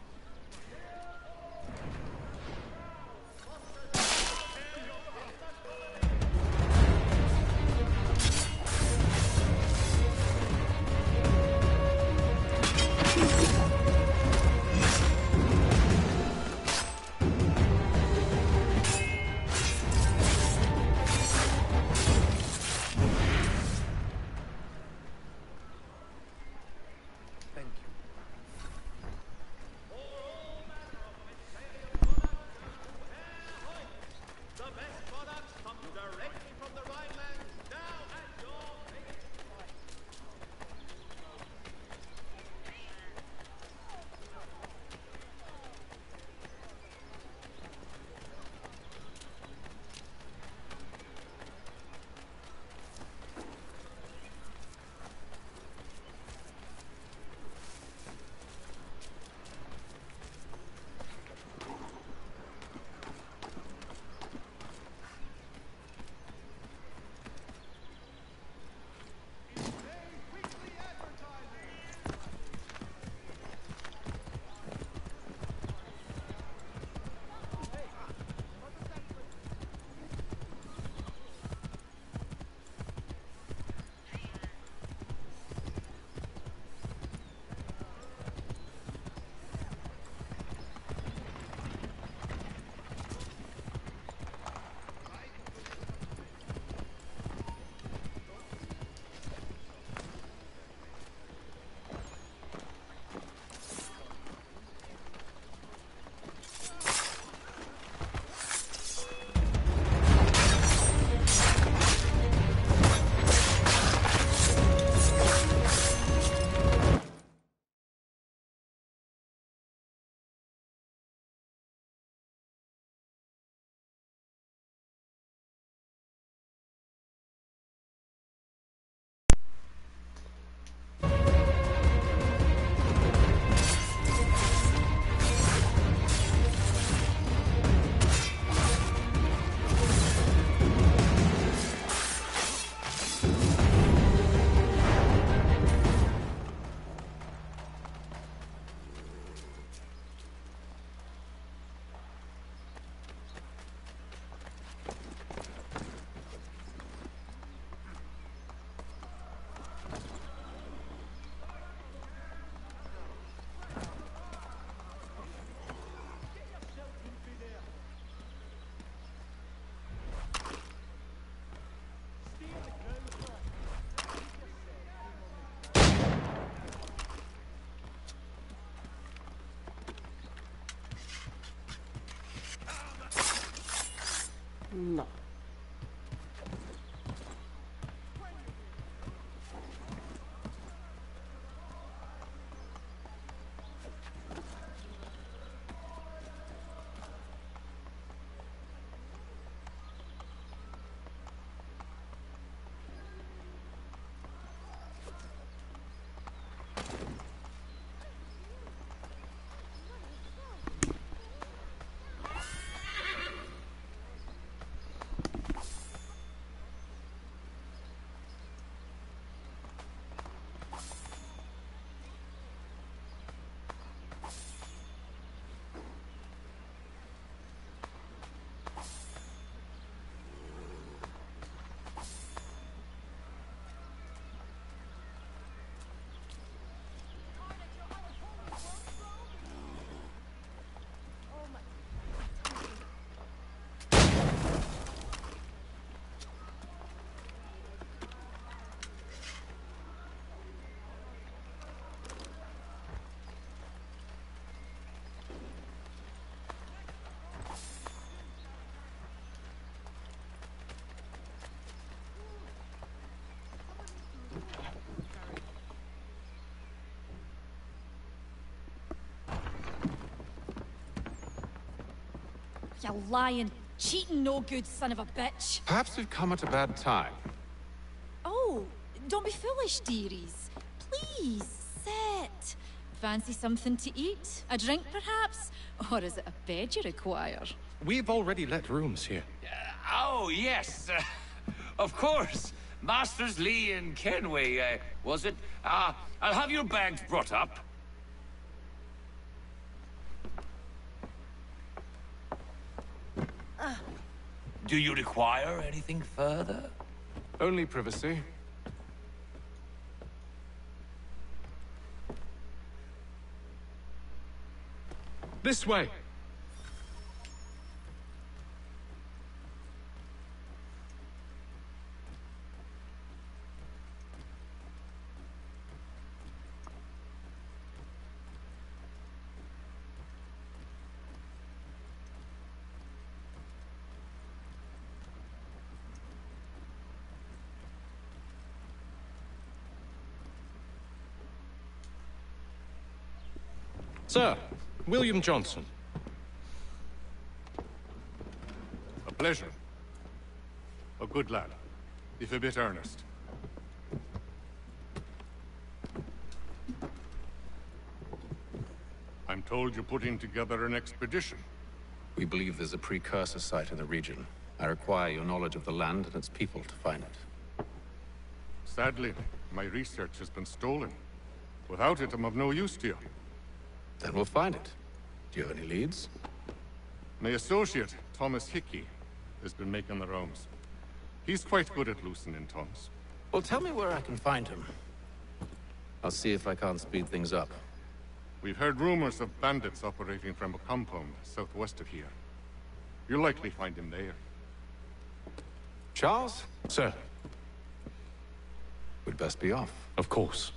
No. You lying, cheating, no good son of a bitch. Perhaps we've come at a bad time. Oh, don't be foolish, dearies. Please, sit. Fancy something to eat? A drink, perhaps? Or is it a bed you require? We've already let rooms here. Oh, yes. Of course. Masters Lee and Kenway, was it? I'll have your bags brought up. Do you require anything further? Only privacy. This way. Sir, William Johnson. A pleasure. A good lad, if a bit earnest. I'm told you're putting together an expedition. We believe there's a precursor site in the region. I require your knowledge of the land and its people to find it. Sadly, my research has been stolen. Without it, I'm of no use to you. Then we'll find it. Do you have any leads? My associate, Thomas Hickey, has been making the rounds. He's quite good at loosening tongues. Well, tell me where I can find him. I'll see if I can't speed things up. We've heard rumors of bandits operating from a compound southwest of here. You'll likely find him there. Charles? Sir. We'd best be off. Of course.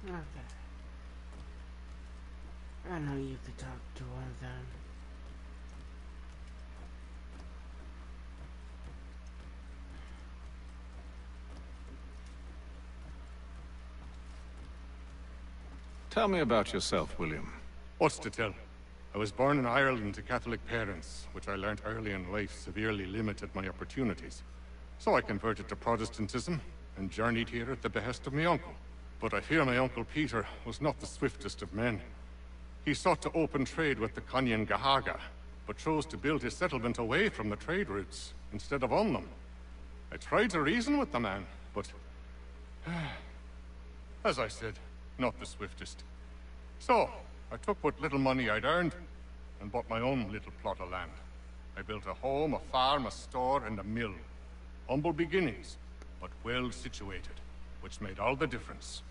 Okay. I know you could talk to one of them. Tell me about yourself, William. What's to tell? I was born in Ireland to Catholic parents, which I learned early in life severely limited my opportunities. So I converted to Protestantism and journeyed here at the behest of my uncle. But I fear my Uncle Peter was not the swiftest of men. He sought to open trade with the Conyan Gahaga, but chose to build his settlement away from the trade routes, instead of on them. I tried to reason with the man, but... as I said, not the swiftest. So, I took what little money I'd earned, and bought my own little plot of land. I built a home, a farm, a store, and a mill. Humble beginnings, but well situated, which made all the difference.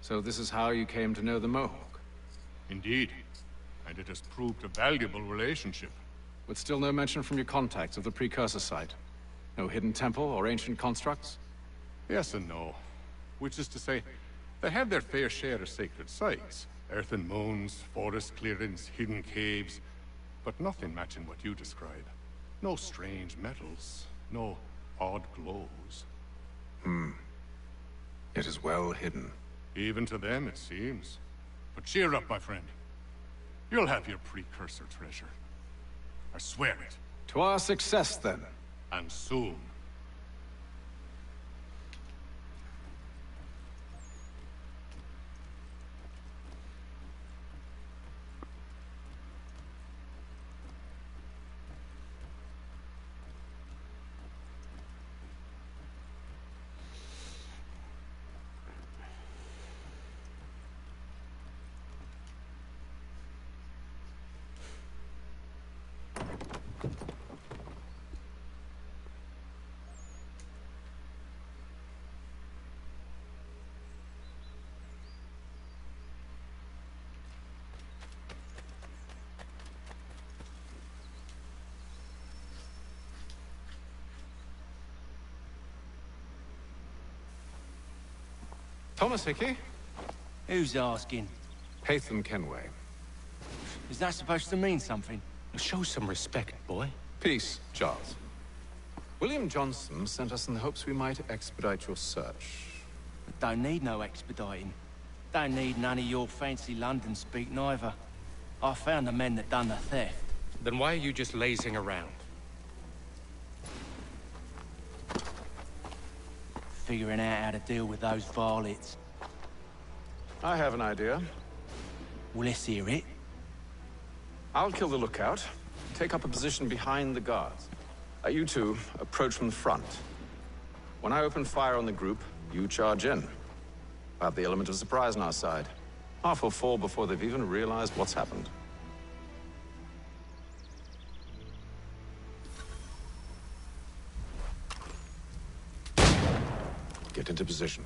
So this is how you came to know the Mohawk? Indeed. And it has proved a valuable relationship. With still no mention from your contacts of the precursor site? No hidden temple or ancient constructs? Yes and no. Which is to say, they have their fair share of sacred sites. Earthen moons, forest clearings, hidden caves. But nothing matching what you describe. No strange metals, no odd glows. It is well hidden. Even to them, it seems. But cheer up, my friend. You'll have your precursor treasure. I swear it. To our success, then. And soon. Thomas Hickey? Who's asking? Haytham Kenway. Is that supposed to mean something? Show some respect, boy. Peace, Charles. William Johnson sent us in the hopes we might expedite your search. Don't need no expediting. Don't need none of your fancy London speak neither. I found the men that done the theft. Then why are you just lazing around? Figuring out how to deal with those varlets. I have an idea. Well, let's hear it. I'll kill the lookout. Take up a position behind the guards. You two approach from the front. When I open fire on the group, you charge in. We'll have the element of surprise on our side. Half will fall before they've even realized what's happened. Get into position.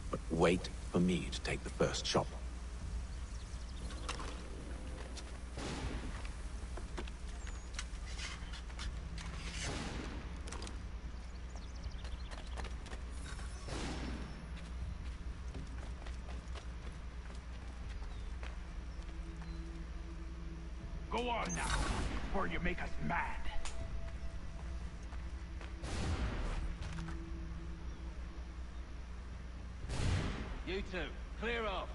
But wait for me to take the first shot. Go on now, before you make us mad. You two, clear off.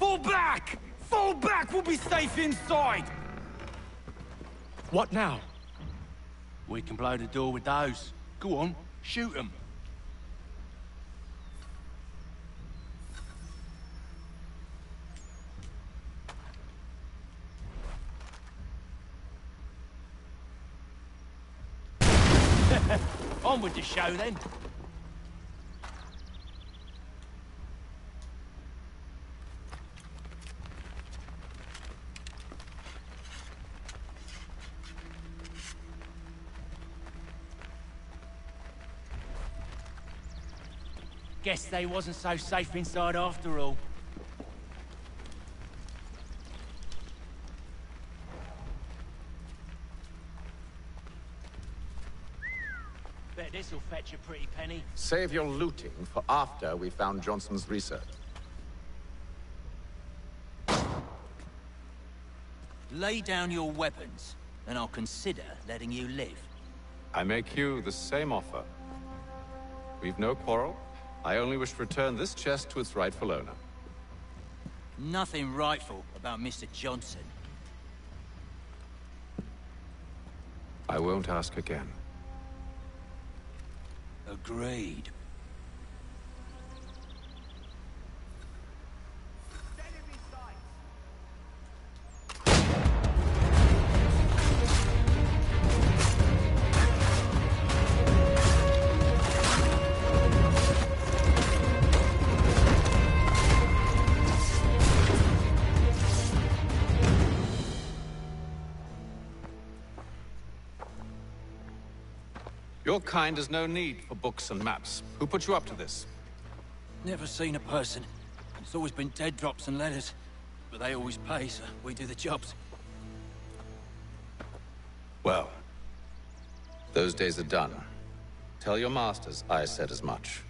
Fall back! Fall back! We'll be safe inside! What now? We can blow the door with those. Go on, shoot them. On with the show, then. Guess they wasn't so safe inside after all. Bet this'll fetch a pretty penny. Save your looting for after we found Johnson's research. Lay down your weapons, and I'll consider letting you live. I make you the same offer. We've no quarrel. I only wish to return this chest to its rightful owner. Nothing rightful about Mr. Johnson. I won't ask again. Agreed. Your kind has no need for books and maps. Who put you up to this? Never seen a person. It's always been dead drops and letters. But they always pay, so we do the jobs. Well, those days are done. Tell your masters I said as much.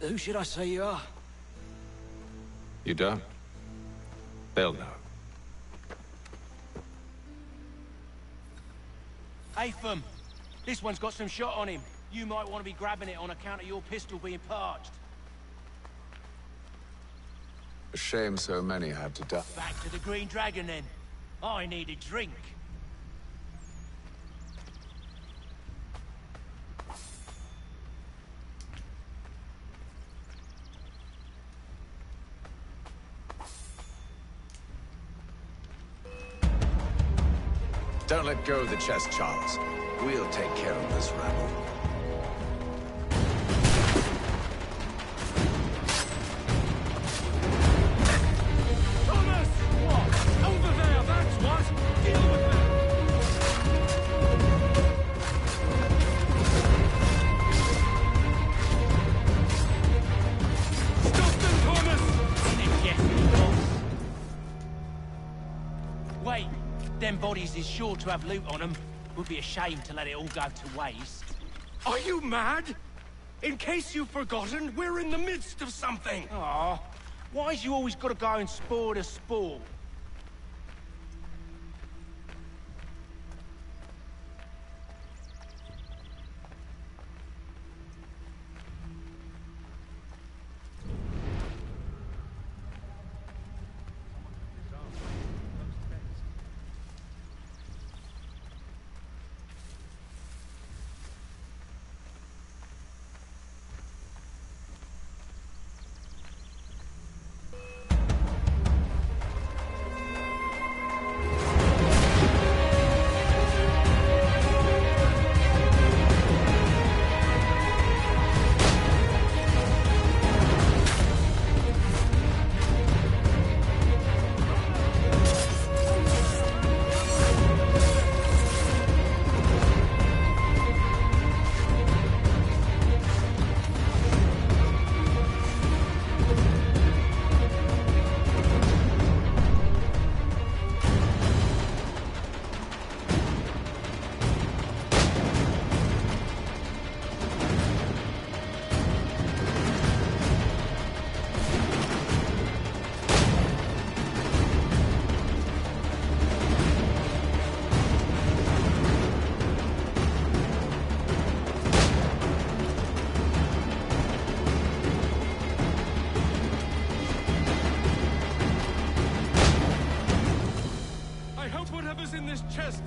Who should I say you are? You don't? They'll know. Atham, this one's got some shot on him. You might want to be grabbing it on account of your pistol being parched. A shame so many had to die. Back to the Green Dragon, then. I need a drink. Don't let go of the chest, Charles. We'll take care of this rabble. Thomas! What? Over there, that's what! Deal with them! Stop them, Thomas! Yes, wait. Them bodies is sure to have loot on them. Would be a shame to let it all go to waste. Are you mad? In case you've forgotten, we're in the midst of something. Aw, why's you always got to go and spoil the sport?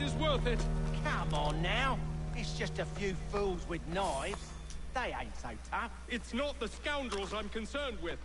Is worth it. Come on now. It's just a few fools with knives. They ain't so tough. It's not the scoundrels I'm concerned with.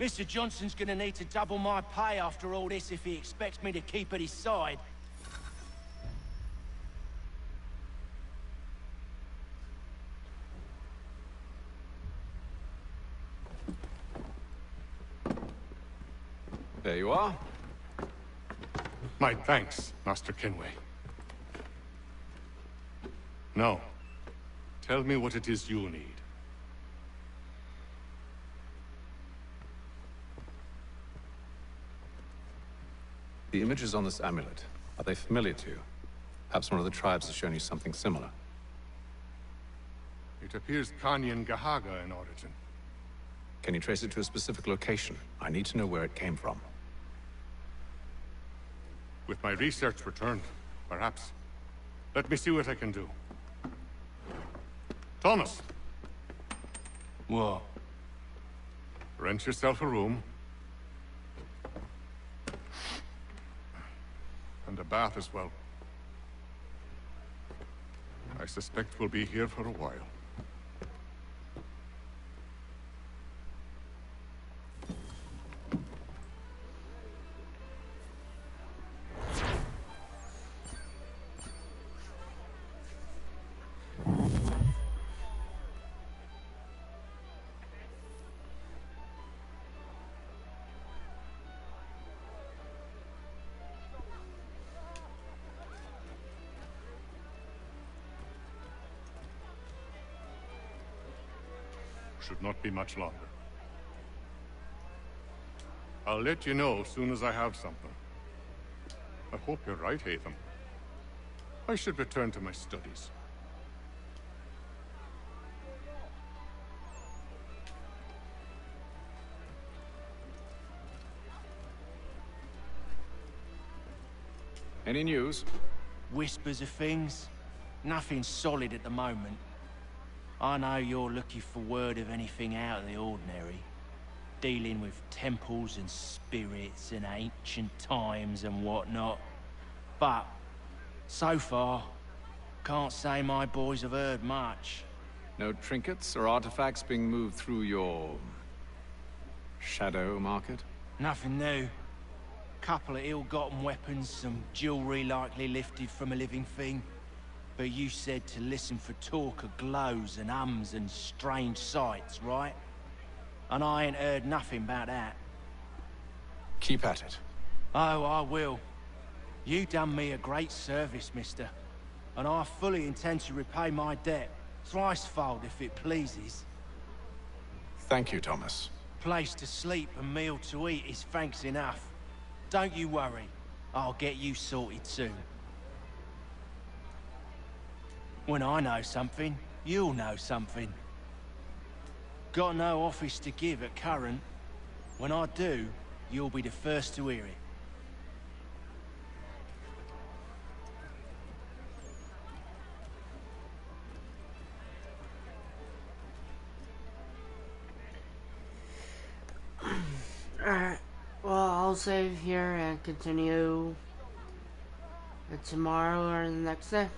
Mr. Johnson's gonna need to double my pay after all this if he expects me to keep at his side. There you are. My thanks, Master Kenway. Now, tell me what it is you need. The images on this amulet, are they familiar to you? Perhaps one of the tribes has shown you something similar. It appears Kanyan Gahaga in origin. Can you trace it to a specific location? I need to know where it came from. With my research returned, perhaps. Let me see what I can do. Thomas! What? Rent yourself a room. And a bath as well. I suspect we'll be here for a while. Should not be much longer. I'll let you know as soon as I have something. I hope you're right, Hatham. I should return to my studies. Any news? Whispers of things. Nothing solid at the moment. I know you're looking for word of anything out of the ordinary. Dealing with temples and spirits and ancient times and whatnot. But, so far, can't say my boys have heard much. No trinkets or artifacts being moved through your... shadow market? Nothing new. Couple of ill-gotten weapons, some jewelry likely lifted from a living thing. But you said to listen for talk of glows and ums and strange sights, right? And I ain't heard nothing about that. Keep at it. Oh, I will. You done me a great service, mister. And I fully intend to repay my debt. Thricefold, if it pleases. Thank you, Thomas. Place to sleep and meal to eat is thanks enough. Don't you worry. I'll get you sorted soon. When I know something, you'll know something. Got no office to give at current. When I do, you'll be the first to hear it. Alright, well, I'll save here and continue tomorrow or the next day.